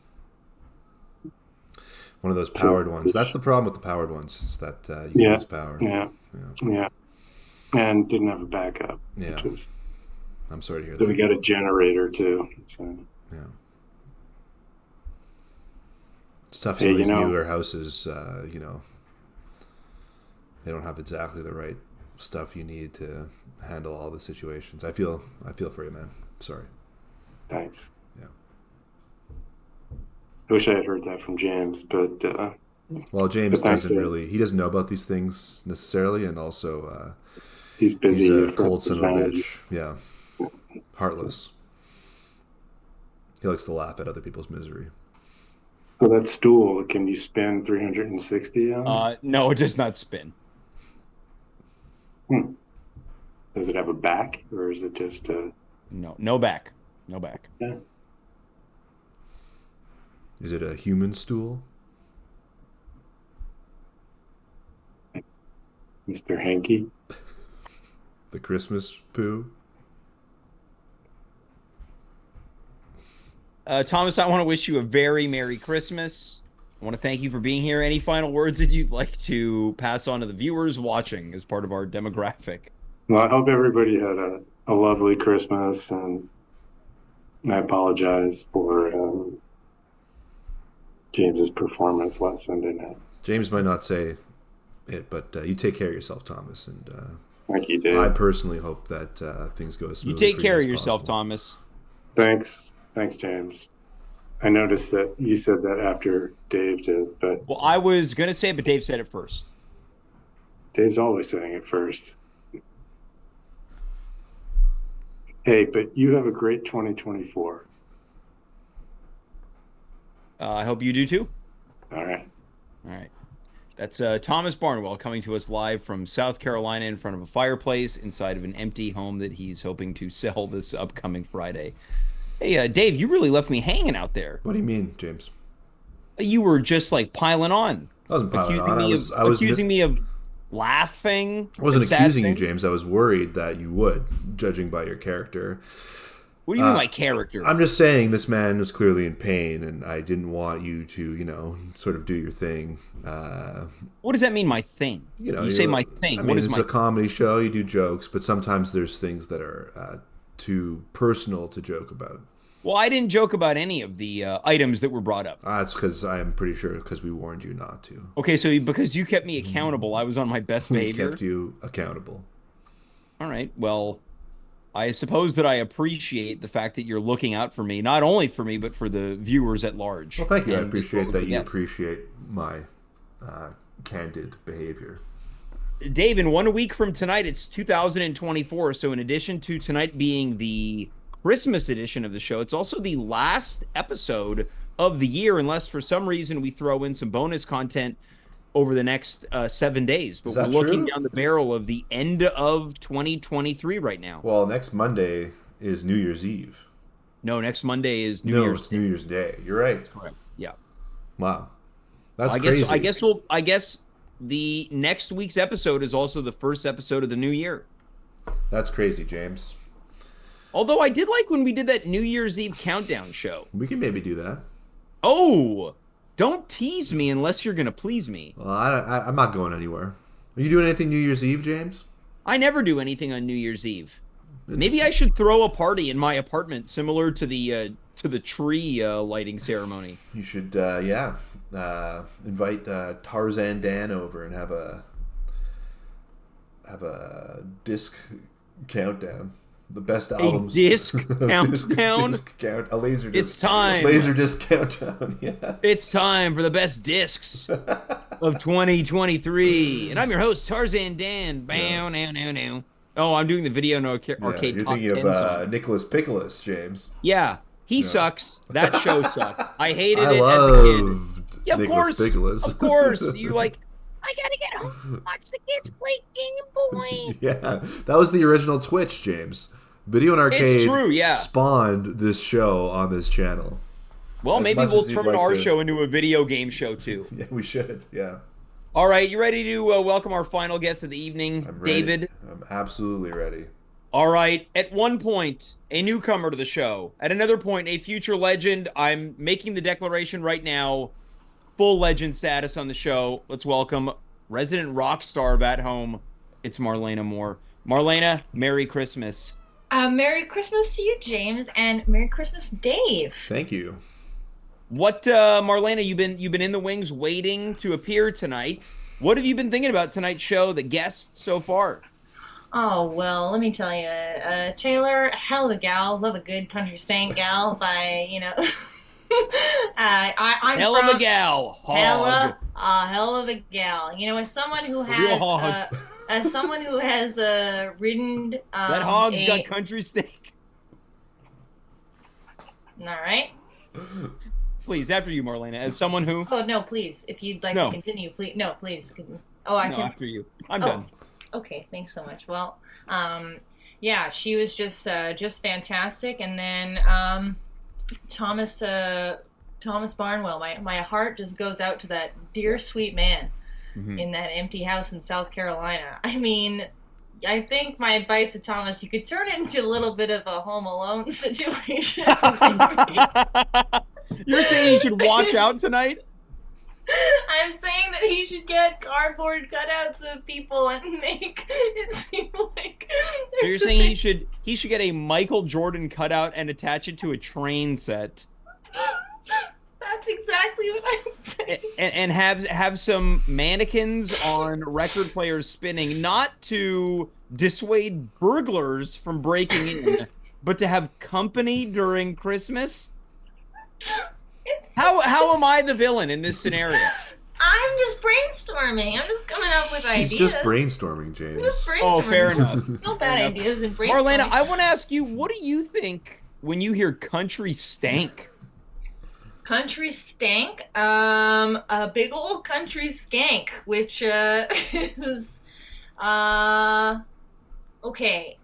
Speaker 2: One of those powered ones. That's the problem with the powered ones. Is that you lose power.
Speaker 4: Yeah. And didn't have a backup.
Speaker 2: Yeah. I'm sorry to hear that.
Speaker 4: So we got a generator too. So.
Speaker 2: Yeah. It's tough. Some of these newer houses, they don't have exactly the right stuff you need to handle all the situations. I feel for you, man. Sorry.
Speaker 4: Thanks.
Speaker 2: Yeah.
Speaker 4: I wish I had heard that from James, but
Speaker 2: well, James he doesn't know about these things necessarily, and also
Speaker 4: he's busy.
Speaker 2: He's a cold son of a bitch. Yeah. Heartless. He likes to laugh at other people's misery.
Speaker 4: So that stool, can you spin 360 on?
Speaker 1: No, it does not spin.
Speaker 4: Does it have a back, or is it just a...
Speaker 1: No back. No back.
Speaker 4: Yeah.
Speaker 2: Is it a human stool?
Speaker 4: Mr. Hanky?
Speaker 2: The Christmas poo?
Speaker 1: Thomas, I want to wish you a very Merry Christmas. I want to thank you for being here. Any final words that you'd like to pass on to the viewers watching as part of our demographic?
Speaker 4: Well, I hope everybody had a lovely Christmas, and I apologize for James's performance last Sunday night.
Speaker 2: James might not say it, but you take care of yourself, Thomas. And
Speaker 4: thank you, Dave.
Speaker 2: I personally hope that things go as smoothly.
Speaker 1: You take care of yourself, Thomas.
Speaker 4: Thanks, James. I noticed that you said that after Dave did, but...
Speaker 1: Well, I was going to say it, but Dave said it first.
Speaker 4: Dave's always saying it first. Hey, but you have a great 2024.
Speaker 1: I hope you do too.
Speaker 4: All right.
Speaker 1: That's Thomas Barnwell coming to us live from South Carolina in front of a fireplace inside of an empty home that he's hoping to sell this upcoming Friday. Hey, Dave, you really left me hanging out there.
Speaker 2: What do you mean, James?
Speaker 1: You were just like piling on.
Speaker 2: I wasn't piling on.
Speaker 1: Accusing me of laughing.
Speaker 2: I wasn't accusing you, James. I was worried that you would, judging by your character.
Speaker 1: What do you mean my character?
Speaker 2: I'm just saying this man was clearly in pain, and I didn't want you to, sort of do your thing.
Speaker 1: What does that mean, my thing? You say my thing.
Speaker 2: I mean, it's a comedy show. You do jokes, but sometimes there's things that are too personal to joke about.
Speaker 1: Well, I didn't joke about any of the items that were brought up.
Speaker 2: That's because I'm pretty sure because we warned you not to.
Speaker 1: Okay, so because you kept me accountable, I was on my best behavior.
Speaker 2: We kept you accountable.
Speaker 1: All right. Well, I suppose that I appreciate the fact that you're looking out for me, not only for me, but for the viewers at large.
Speaker 2: Well, thank you. I appreciate that you appreciate my candid behavior.
Speaker 1: Dave, in 1 week from tonight, it's 2024. So in addition to tonight being the Christmas edition of the show, it's also the last episode of the year, unless for some reason we throw in some bonus content over the next 7 days. But we're looking down the barrel of the end of 2023 right now.
Speaker 2: Well, next Monday is New Year's Eve.
Speaker 1: No, next Monday is New Year's Day.
Speaker 2: New Year's Day. You're right.
Speaker 1: Correct. Yeah.
Speaker 2: Wow. That's crazy.
Speaker 1: I guess the next week's episode is also the first episode of the new year.
Speaker 2: That's crazy, James.
Speaker 1: Although I did like when we did that New Year's Eve countdown show.
Speaker 2: We can maybe do that.
Speaker 1: Oh, don't tease me unless you're going to please me.
Speaker 2: Well, I'm not going anywhere. Are you doing anything New Year's Eve, James?
Speaker 1: I never do anything on New Year's Eve. Maybe I should throw a party in my apartment similar to the tree lighting ceremony.
Speaker 2: You should, invite Tarzan Dan over and have a disc countdown. The best albums.
Speaker 1: A disc countdown?
Speaker 2: A laser disc.
Speaker 1: It's time.
Speaker 2: Laser disc countdown, yeah.
Speaker 1: It's time for the best discs of 2023. And I'm your host, Tarzan Dan. Now. Oh, I'm doing the video no arcade
Speaker 2: you're
Speaker 1: top
Speaker 2: thinking
Speaker 1: 10
Speaker 2: of Nicholas Pickles, James.
Speaker 1: Yeah, he sucks. That show sucked. I hated it
Speaker 2: as
Speaker 1: a kid. Yeah, of
Speaker 2: Nicholas Pickles.
Speaker 1: Of course. You're like, I gotta get home and watch the kids play Game Boy.
Speaker 2: Yeah, that was the original Twitch, James. Video and Arcade spawned this show on this channel.
Speaker 1: Well, maybe we'll turn our show into a video game show, too.
Speaker 2: Yeah, we should, yeah.
Speaker 1: All right, you ready to welcome our final guest of the evening, David?
Speaker 2: I'm absolutely ready.
Speaker 1: All right, at one point, a newcomer to the show. At another point, a future legend. I'm making the declaration right now. full legend status on the show. Let's welcome resident rock star of At Home. It's Marlaena Moore. Marlaena, Merry Christmas.
Speaker 5: Merry Christmas to you, James, and Merry Christmas, Dave.
Speaker 2: Thank you.
Speaker 1: What, Marlaena, you've been in the wings waiting to appear tonight. What have you been thinking about tonight's show, the guests so far?
Speaker 5: Oh, well, let me tell you, Taylor, hell of a gal, love a good country stank gal by, I'm
Speaker 1: hell of a gal. Hog.
Speaker 5: Hell of a gal. As someone who has ridden
Speaker 1: that hog's got country steak.
Speaker 5: All right.
Speaker 1: Please, after you, Marlaena. As someone who.
Speaker 5: Oh no, please. If you'd like to continue, please. No, please. Oh, I can.
Speaker 1: After you. I'm done.
Speaker 5: Okay, thanks so much. Well, yeah, she was just fantastic, and then Thomas Barnwell. My heart just goes out to that dear sweet man in that empty house in South Carolina. I mean, I think my advice to Thomas, you could turn it into a little bit of a Home Alone situation.
Speaker 1: You're saying he should watch out tonight?
Speaker 5: I'm saying that he should get cardboard cutouts of people and make it seem like.
Speaker 1: So you're saying he should get a Michael Jordan cutout and attach it to a train set.
Speaker 5: That's exactly what I'm saying.
Speaker 1: And have some mannequins on record players spinning, not to dissuade burglars from breaking in, but to have company during Christmas. How am I the villain in this scenario?
Speaker 5: I'm just brainstorming. I'm just coming up with ideas.
Speaker 2: She's just brainstorming, James.
Speaker 5: Just brainstorming.
Speaker 1: Oh, fair enough.
Speaker 5: No bad ideas in brainstorming.
Speaker 1: Marlaena, I want to ask you, what do you think when you hear country stank?
Speaker 5: Country stank? A big old country skank, which is okay.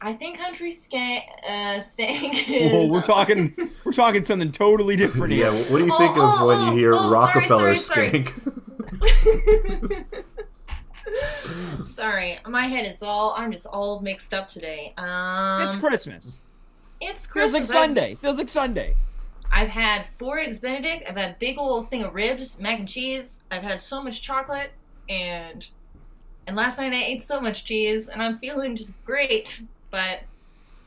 Speaker 5: I think country stank is.
Speaker 1: Oh, we're talking something totally different here.
Speaker 2: Yeah, what do you think of when you hear Rockefeller skank?
Speaker 5: Sorry, my head is I'm just all mixed up today.
Speaker 1: It's Christmas.
Speaker 5: It's
Speaker 1: Feels
Speaker 5: Christmas.
Speaker 1: like Sunday.
Speaker 5: I've had 4 eggs Benedict. I've had a big old thing of ribs, mac and cheese. I've had so much chocolate, and last night I ate so much cheese, and I'm feeling just great. But,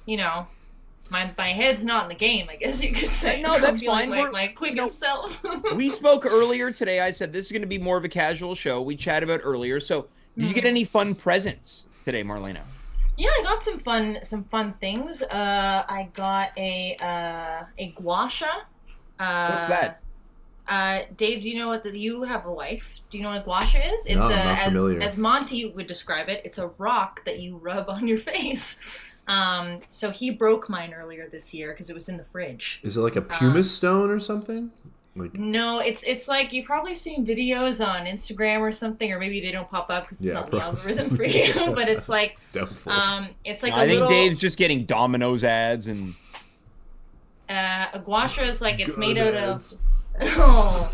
Speaker 5: my head's not in the game, I guess you could say.
Speaker 1: No, that's fine.
Speaker 5: Like my quickest self.
Speaker 1: We spoke earlier today. I said this is going to be more of a casual show. We chatted about earlier. So, did you get any fun presents today, Marlaena?
Speaker 5: Yeah, I got some fun things. I got a gua sha.
Speaker 1: What's that?
Speaker 5: Dave, do you know you have a wife? Do you know what a gua sha is? It's
Speaker 2: no, I'm not familiar.
Speaker 5: As Monty would describe it, it's a rock that you rub on your face. So he broke mine earlier this year because it was in the fridge.
Speaker 2: Is it like a pumice stone or something?
Speaker 5: No, it's like you've probably seen videos on Instagram or something, or maybe they don't pop up because it's not the algorithm for you. But it's like, it's like
Speaker 1: I think Dave's just getting Domino's ads and.
Speaker 5: A gua sha is like it's
Speaker 2: Good
Speaker 5: made out
Speaker 2: ads.
Speaker 5: of. Oh,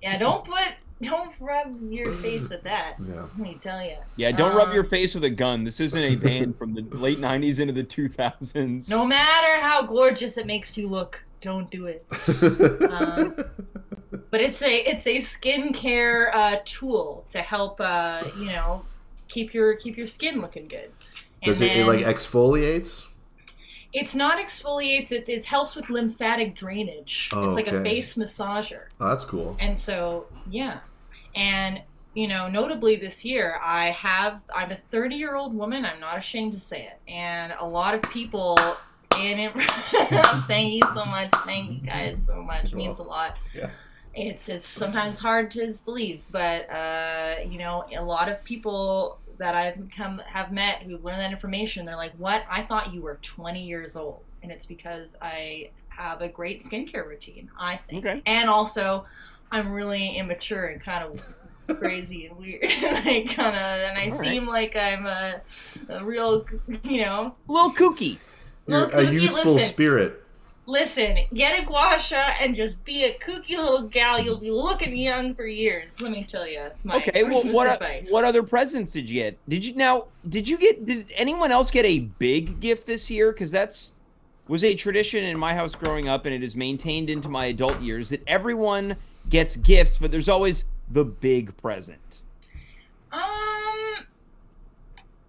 Speaker 5: yeah! Don't rub your face with that.
Speaker 2: Yeah.
Speaker 5: Let me tell you.
Speaker 1: Yeah, don't rub your face with a gun. This isn't a band from the late '90s into the 2000s.
Speaker 5: No matter how gorgeous it makes you look, don't do it. But it's a skincare tool to help keep your skin looking good.
Speaker 2: Does it like exfoliates?
Speaker 5: It's not exfoliates. It helps with lymphatic drainage.
Speaker 2: Oh,
Speaker 5: it's like a
Speaker 2: okay.
Speaker 5: face massager.
Speaker 2: Oh, that's cool.
Speaker 5: And so, yeah. And, notably this year, I'm a 30-year-old woman. I'm not ashamed to say it. And a lot of people in it. Thank you so much. Thank you guys so much. It means a lot.
Speaker 2: Yeah.
Speaker 5: It's sometimes hard to believe, but, a lot of people that have met who learn that information, they're like, what? I thought you were 20 years old. And it's because I have a great skincare routine, I think. Okay. And also, I'm really immature and kind of crazy and weird. I seem like I'm a real,
Speaker 1: little kooky.
Speaker 2: You're a youthful spirit.
Speaker 5: Listen, get a gua sha and just be a kooky little gal. You'll be looking young for years. Let me tell you, it's my Christmas advice.
Speaker 1: What other presents did you get? Did anyone else get a big gift this year? Because that's was a tradition in my house growing up, and it is maintained into my adult years, that everyone gets gifts, but there's always the big present.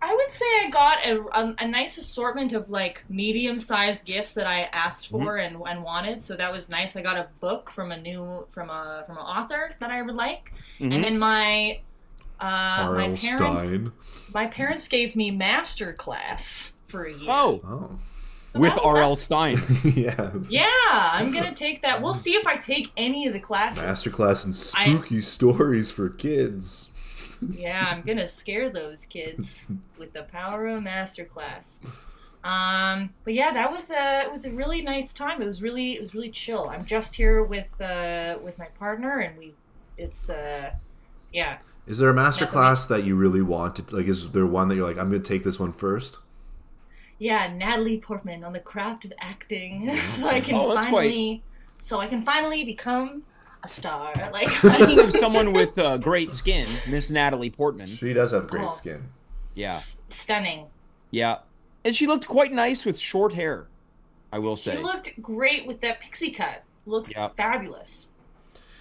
Speaker 5: I would say I got a nice assortment of like medium-sized gifts that I asked for and wanted, so that was nice. I got a book from an author that I would like, and then my parents gave me master class for a year.
Speaker 1: Oh.
Speaker 5: So
Speaker 1: with R.L. Stein.
Speaker 5: Yeah, I'm gonna take that. We'll see if I take any of the classes.
Speaker 2: Masterclass in spooky stories for kids.
Speaker 5: Yeah, I'm gonna scare those kids with the power of masterclass. But yeah, that was it was a really nice time. It was really chill. I'm just here with my partner, and yeah.
Speaker 2: Is there a masterclass that you really wanted? Like, is there one that you're like, I'm gonna take this one first?
Speaker 5: Yeah, Natalie Portman on the craft of acting, so I can finally become a star. Like,
Speaker 1: speaking of someone with great skin, Miss Natalie Portman.
Speaker 2: She does have great skin.
Speaker 1: Yeah,
Speaker 5: stunning.
Speaker 1: Yeah, and she looked quite nice with short hair, I will say.
Speaker 5: She looked great with that pixie cut. Looked fabulous.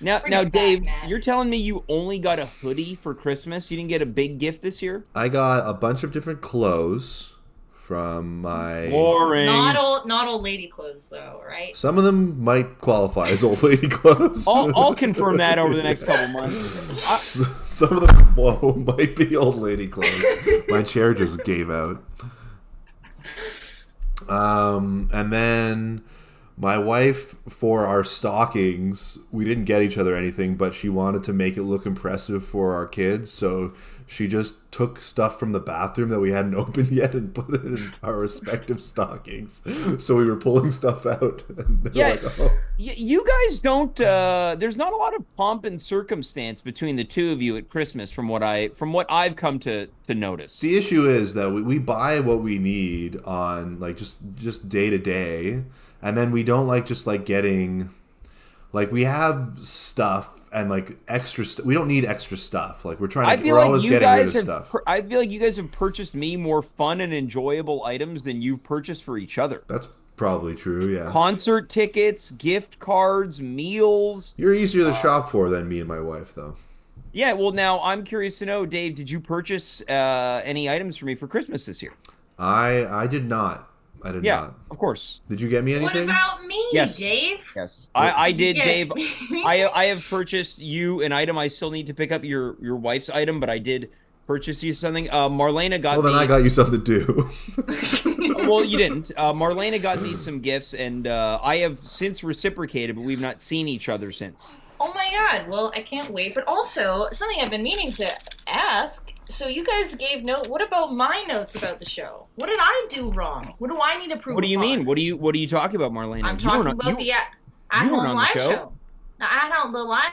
Speaker 1: Now, Dave, you're telling me you only got a hoodie for Christmas? You didn't get a big gift this year?
Speaker 2: I got a bunch of different clothes from my...
Speaker 1: Boring.
Speaker 5: Not old lady clothes, though, right?
Speaker 2: Some of them might qualify as old lady clothes.
Speaker 1: I'll confirm that over the next couple months.
Speaker 2: Some of them might be old lady clothes. My chair just gave out. And then my wife, for our stockings, we didn't get each other anything, but she wanted to make it look impressive for our kids, so she just took stuff from the bathroom that we hadn't opened yet and put it in our respective stockings. So we were pulling stuff out. And
Speaker 1: like, you guys don't. There's not a lot of pomp and circumstance between the two of you at Christmas, from what I've come to notice.
Speaker 2: The issue is that we buy what we need on like just day to day, and then we don't like just like getting, like, we have stuff. And like extra we don't need extra stuff. Like we're always getting rid of stuff.
Speaker 1: I feel like you guys have purchased me more fun and enjoyable items than you've purchased for each other.
Speaker 2: That's probably true, yeah.
Speaker 1: Concert tickets, gift cards, meals.
Speaker 2: You're easier to shop for than me and my wife, though.
Speaker 1: Yeah, well, now I'm curious to know, Dave, did you purchase any items for me for Christmas this year?
Speaker 2: I did not.
Speaker 1: Yeah, of course.
Speaker 2: Did you get me anything?
Speaker 5: What about me,
Speaker 1: yes.
Speaker 5: Dave?
Speaker 1: Yes, I did, Dave. I have purchased you an item. I still need to pick up your wife's item, but I did purchase you something. Marlaena got me...
Speaker 2: Well, then I got you something too.
Speaker 1: Well, you didn't. Marlaena got me some gifts, and I have since reciprocated, but we've not seen each other since.
Speaker 5: Oh my god, well, I can't wait. But also, something I've been meaning to ask, so you guys gave what about my notes about the show? What did I do wrong? What do I need to prove?
Speaker 1: What do you mean? What are you talking about, Marlaena?
Speaker 5: I'm talking about the at-home live show. The at-home live.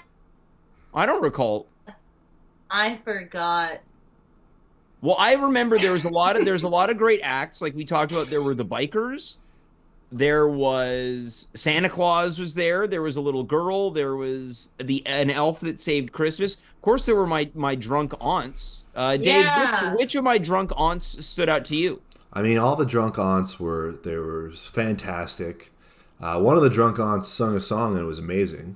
Speaker 1: I don't recall.
Speaker 5: I forgot.
Speaker 1: Well, I remember there's a lot of great acts. Like we talked about, there were the bikers. There was Santa Claus was there. There was a little girl. There was an elf that saved Christmas. Of course, there were my drunk aunts. Dave, which of my drunk aunts stood out to you?
Speaker 2: I mean, all the drunk aunts were fantastic. One of the drunk aunts sung a song and it was amazing.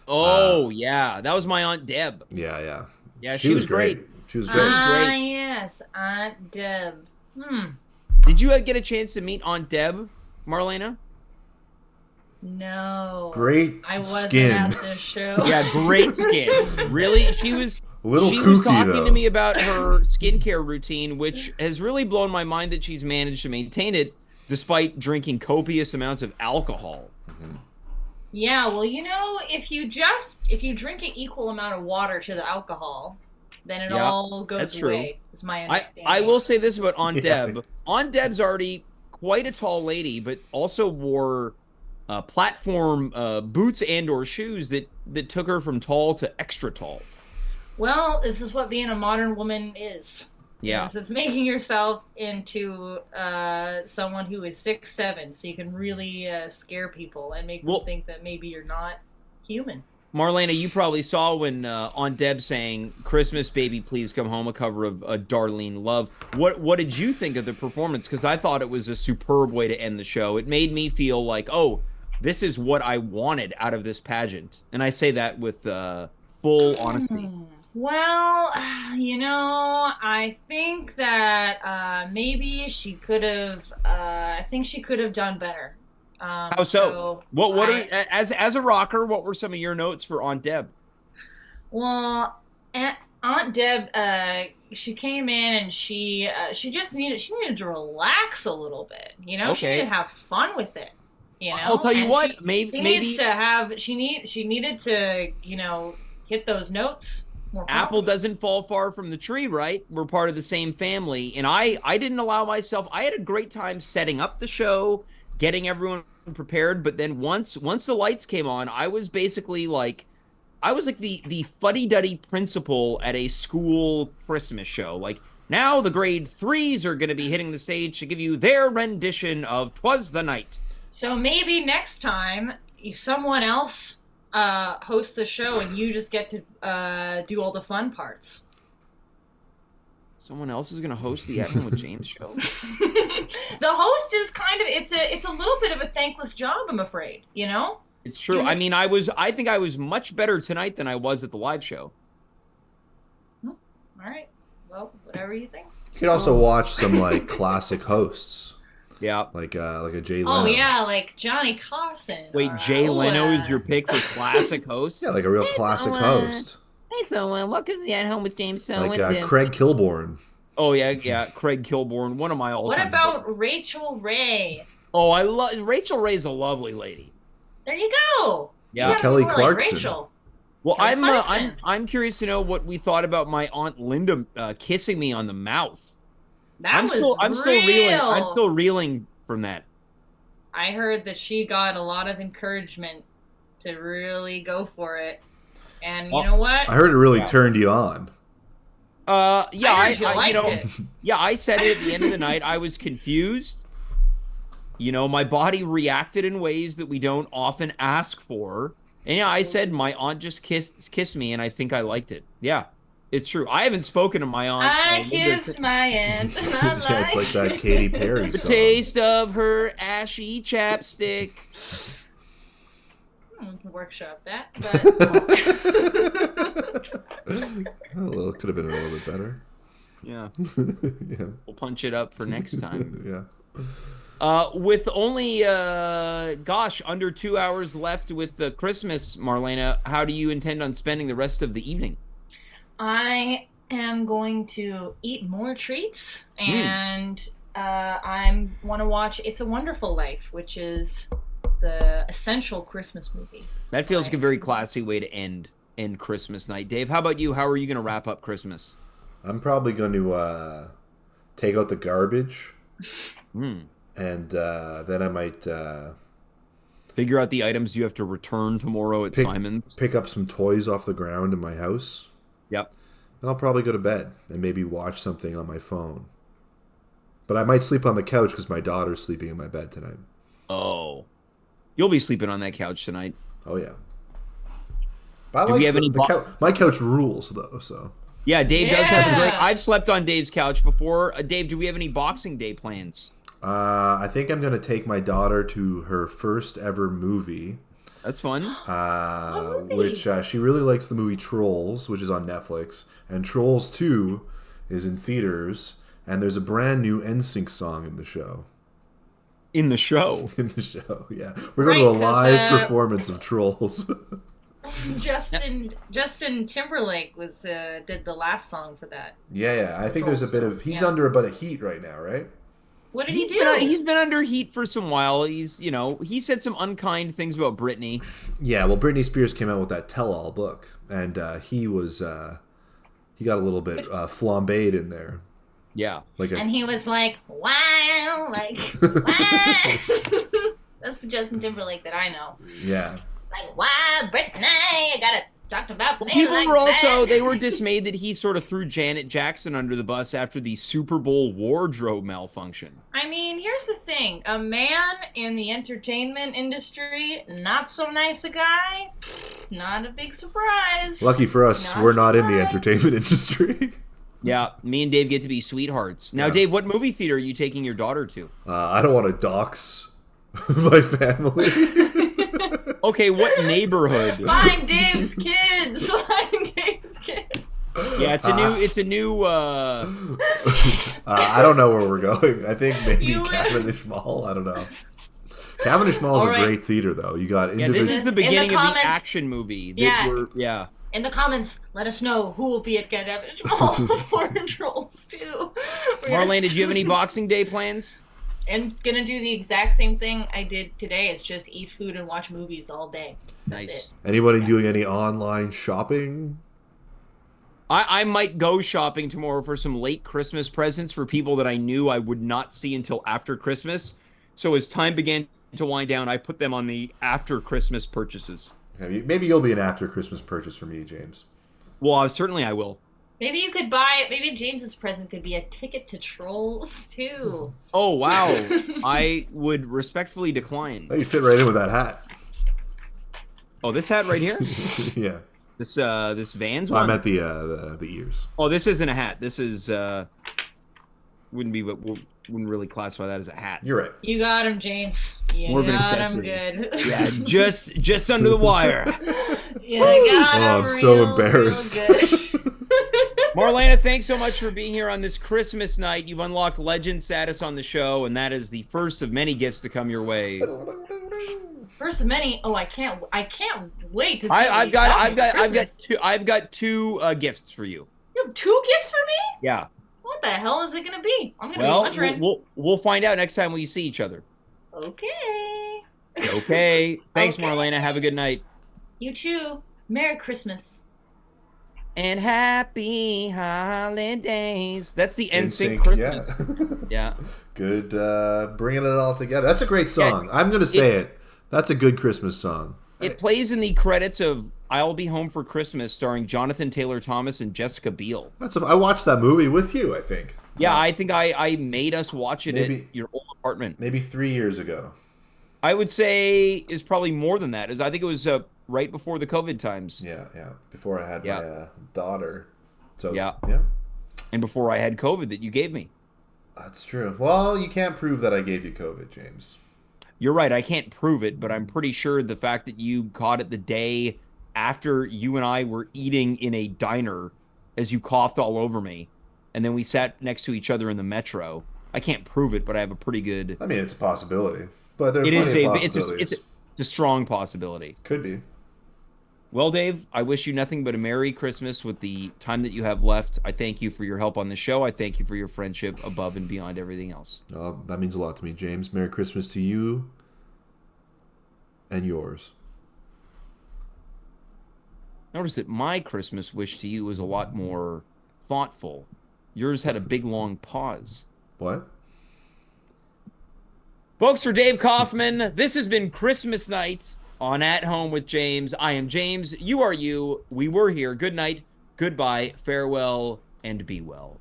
Speaker 1: Oh yeah, that was my Aunt Deb.
Speaker 2: Yeah.
Speaker 1: Yeah, she was great.
Speaker 2: She was great.
Speaker 5: Ah, yes, Aunt Deb.
Speaker 1: Did you get a chance to meet Aunt Deb, Marlaena?
Speaker 5: No.
Speaker 2: Great
Speaker 5: I wasn't
Speaker 2: skin.
Speaker 5: at the show.
Speaker 1: Yeah, great skin. Really, she was
Speaker 2: kooky,
Speaker 1: talking to me about her skincare routine, which has really blown my mind that she's managed to maintain it despite drinking copious amounts of alcohol.
Speaker 2: Mm-hmm.
Speaker 5: Yeah, well, if you drink an equal amount of water to the alcohol, then it all goes away. Is my understanding. I will say this about Aunt Deb. Aunt Deb's already quite a tall lady, but also wore platform boots and/or shoes that took her from tall to extra tall. Well, this is what being a modern woman is.
Speaker 1: Yeah,
Speaker 5: it's making yourself into someone who is 6'7", so you can really scare people and make them think that maybe you're not human.
Speaker 1: Marlaena, you probably saw when Aunt Deb sang "Christmas Baby Please Come Home," a cover of Darlene Love. What did you think of the performance? Because I thought it was a superb way to end the show. It made me feel like, oh, this is what I wanted out of this pageant, and I say that with full honesty.
Speaker 5: Well, I think that maybe she could have. I think she could have done better.
Speaker 1: How so? What are as a rocker? What were some of your notes for Aunt Deb?
Speaker 5: Well, Aunt Deb, she came in and she needed to relax a little bit. She needed to have fun with it.
Speaker 1: I'll tell you what. Maybe
Speaker 5: she needed to hit those notes.
Speaker 1: Apple doesn't fall far from the tree, right? We're part of the same family, and I didn't allow myself. I had a great time setting up the show, getting everyone prepared, but then once the lights came on, I was basically like the fuddy-duddy principal at a school Christmas show. Like, now the grade 3s are going to be hitting the stage to give you their rendition of "'Twas the Night."
Speaker 5: So maybe next time someone else hosts the show and you just get to do all the fun parts.
Speaker 1: Someone else is going to host the Athom with James show.
Speaker 5: The host is it's a little bit of a thankless job, I'm afraid.
Speaker 1: It's true. I mean, I think I was much better tonight than I was at the live show.
Speaker 5: All right. Well, whatever you think.
Speaker 2: You could also watch some classic hosts.
Speaker 1: Yeah.
Speaker 2: Like a Jay Leno.
Speaker 5: Oh yeah, like Johnny Carson.
Speaker 1: Wait, Jay Leno is your pick for classic host?
Speaker 2: Yeah, like a real classic host.
Speaker 1: Hey, so welcome to the At Home with James.
Speaker 2: Like Craig Kilborn.
Speaker 1: Oh yeah, Craig Kilborn, one of my all-time.
Speaker 5: What about Rachel Ray?
Speaker 1: Oh, I love Rachel Ray's a lovely lady.
Speaker 5: There you go.
Speaker 2: Yeah, Kelly Clarkson.
Speaker 5: Like Rachel.
Speaker 1: Well, I'm curious to know what we thought about my Aunt Linda kissing me on the mouth.
Speaker 5: I'm still
Speaker 1: reeling. I'm still reeling from that.
Speaker 5: I heard that she got a lot of encouragement to really go for it. And you know what?
Speaker 2: I heard it really turned you on.
Speaker 1: Yeah,
Speaker 5: it.
Speaker 1: Yeah, I said it at the end of the night. I was confused. My body reacted in ways that we don't often ask for. And yeah, I said my aunt just kissed me, and I think I liked it. Yeah, it's true. I haven't spoken to my aunt.
Speaker 5: I kissed my aunt. And
Speaker 2: yeah, it's like that Katy Perry
Speaker 1: the
Speaker 2: song.
Speaker 1: Taste of her ashy chapstick.
Speaker 5: We can workshop that,
Speaker 2: well, it could have been a little bit better.
Speaker 1: Yeah.
Speaker 2: Yeah.
Speaker 1: We'll punch it up for next time.
Speaker 2: Yeah.
Speaker 1: With only, under 2 hours left with the Christmas, Marlaena, how do you intend on spending the rest of the evening?
Speaker 5: I am going to eat more treats, and I want to watch It's a Wonderful Life, which is the essential Christmas movie.
Speaker 1: That feels like a very classy way to end Christmas night. Dave, how about you? How are you going to wrap up Christmas?
Speaker 2: I'm probably going to take out the garbage, and then I might
Speaker 1: figure out the items you have to return tomorrow at Simon's.
Speaker 2: Pick up some toys off the ground in my house.
Speaker 1: Yep.
Speaker 2: And I'll probably go to bed and maybe watch something on my phone. But I might sleep on the couch because my daughter's sleeping in my bed tonight.
Speaker 1: Oh. You'll be sleeping on that couch tonight.
Speaker 2: Oh, yeah. But my couch rules, though, so...
Speaker 1: Yeah, Dave does have a great... I've slept on Dave's couch before. Dave, do we have any Boxing Day plans?
Speaker 2: I think I'm going to take my daughter to her first ever movie.
Speaker 1: That's fun.
Speaker 2: Which she really likes the movie Trolls, which is on Netflix. And Trolls 2 is in theaters. And there's a brand new NSYNC song in the show.
Speaker 1: In the show?
Speaker 2: In the show, yeah. We're going to a live performance of Trolls.
Speaker 5: Justin Timberlake did the last song for that.
Speaker 2: Yeah. I think there's a bit of... He's under a bit of heat right now, right?
Speaker 5: What did he do?
Speaker 1: He's been under heat for some while. He's, he said some unkind things about Britney.
Speaker 2: Yeah, well, Britney Spears came out with that tell-all book. And he got a little bit flambéed in there.
Speaker 1: Yeah.
Speaker 5: And he was like, wow, wow. That's the Justin Timberlake that I know.
Speaker 2: Yeah.
Speaker 5: Like, wow, Britney, I gotta talked about
Speaker 1: Well,
Speaker 5: playing
Speaker 1: people
Speaker 5: like
Speaker 1: were also
Speaker 5: that.
Speaker 1: they were dismayed that he sort of threw Janet Jackson under the bus after the Super Bowl wardrobe malfunction.
Speaker 5: I mean, here's the thing. A man in the entertainment industry, not so nice a guy, not a big surprise.
Speaker 2: Lucky for us, we're not in the entertainment industry.
Speaker 1: Yeah, me and Dave get to be sweethearts. Now,
Speaker 2: Yeah.
Speaker 1: Dave, what movie theater are you taking your daughter to?
Speaker 2: I don't want to dox my family.
Speaker 1: Okay, what neighborhood?
Speaker 5: Find Dave's kids. Find Dave's kids.
Speaker 1: Yeah, it's a new.
Speaker 2: I don't know where we're going. I think maybe Cavendish Mall. I don't know. Cavendish Mall is a great theater, though. You got
Speaker 1: Yeah,
Speaker 2: individual.
Speaker 1: this is the beginning of
Speaker 5: comments,
Speaker 1: the action movie.
Speaker 5: Yeah. In the comments, let us know who will be at Cavendish Mall for Trolls 2.
Speaker 1: Marlene, did you have any Boxing Day plans?
Speaker 5: I'm gonna do the exact same thing I did today. It's just eat food and watch movies all day.
Speaker 1: Nice.
Speaker 2: Anybody doing any online shopping?
Speaker 1: I might go shopping tomorrow for some late Christmas presents for people that I knew I would not see until after Christmas. So as time began to wind down, I put them on the after Christmas purchases.
Speaker 2: Maybe you'll be an after Christmas purchase for me, James.
Speaker 1: Well, certainly I will.
Speaker 5: Maybe you could buy. Maybe James's present could be a ticket to Trolls 2.
Speaker 1: Oh wow! I would respectfully decline.
Speaker 2: Oh, you fit right in with that hat.
Speaker 1: Oh, this hat right here?
Speaker 2: Yeah.
Speaker 1: This Vans
Speaker 2: Well,
Speaker 1: one?
Speaker 2: I meant the ears.
Speaker 1: Oh, this isn't a hat. This is wouldn't really classify that as a hat.
Speaker 2: You're right.
Speaker 5: You got him, James.
Speaker 1: More of an
Speaker 5: got him
Speaker 1: accessory.
Speaker 5: good.
Speaker 1: Yeah, just under the wire.
Speaker 5: You got him
Speaker 2: I'm so
Speaker 5: real
Speaker 2: embarrassed.
Speaker 5: good.
Speaker 1: Marlena, thanks so much for being here on this Christmas night. You've unlocked legend status on the show, and that is the first of many gifts to come your way.
Speaker 5: First of many. Oh, I can't wait to see.
Speaker 1: I've got two gifts for you.
Speaker 5: You have 2 gifts for me?
Speaker 1: Yeah.
Speaker 5: What the hell is it gonna be? I'm gonna be wondering.
Speaker 1: We'll find out next time we see each other.
Speaker 5: Okay.
Speaker 1: Okay. Thanks,
Speaker 5: Okay.
Speaker 1: Marlena. Have a good night.
Speaker 5: You too. Merry Christmas.
Speaker 1: And happy holidays. That's the NSYNC
Speaker 2: NSYNC,
Speaker 1: Christmas. Yeah.
Speaker 2: Good bringing it all together. That's a great song. I'm going to say it. That's a good Christmas song.
Speaker 1: It plays in the credits of I'll Be Home for Christmas, starring Jonathan Taylor Thomas and Jessica Biel.
Speaker 2: I watched that movie with you, I think.
Speaker 1: Yeah, I think I made us watch it at your old apartment.
Speaker 2: Maybe 3 years ago.
Speaker 1: I would say is probably more than that. I think it was right before the COVID times.
Speaker 2: Yeah. Before I had my daughter. So
Speaker 1: yeah. And before I had COVID that you gave me.
Speaker 2: That's true. Well, you can't prove that I gave you COVID, James.
Speaker 1: You're right. I can't prove it, but I'm pretty sure the fact that you caught it the day after you and I were eating in a diner as you coughed all over me, and then we sat next to each other in the metro. I can't prove it, but I have a pretty good...
Speaker 2: I mean, it's a possibility. But there are plenty of possibilities.
Speaker 1: It's a strong possibility.
Speaker 2: Could be.
Speaker 1: Well, Dave, I wish you nothing but a Merry Christmas with the time that you have left. I thank you for your help on the show. I thank you for your friendship above and beyond everything else.
Speaker 2: That means a lot to me, James. Merry Christmas to you and yours.
Speaker 1: Notice that my Christmas wish to you was a lot more thoughtful. Yours had a big, long pause.
Speaker 2: What?
Speaker 1: Folks, for Dave Kaufman, this has been Christmas night on At Home with James. I am James. You are you. We were here. Good night. Goodbye. Farewell and be well.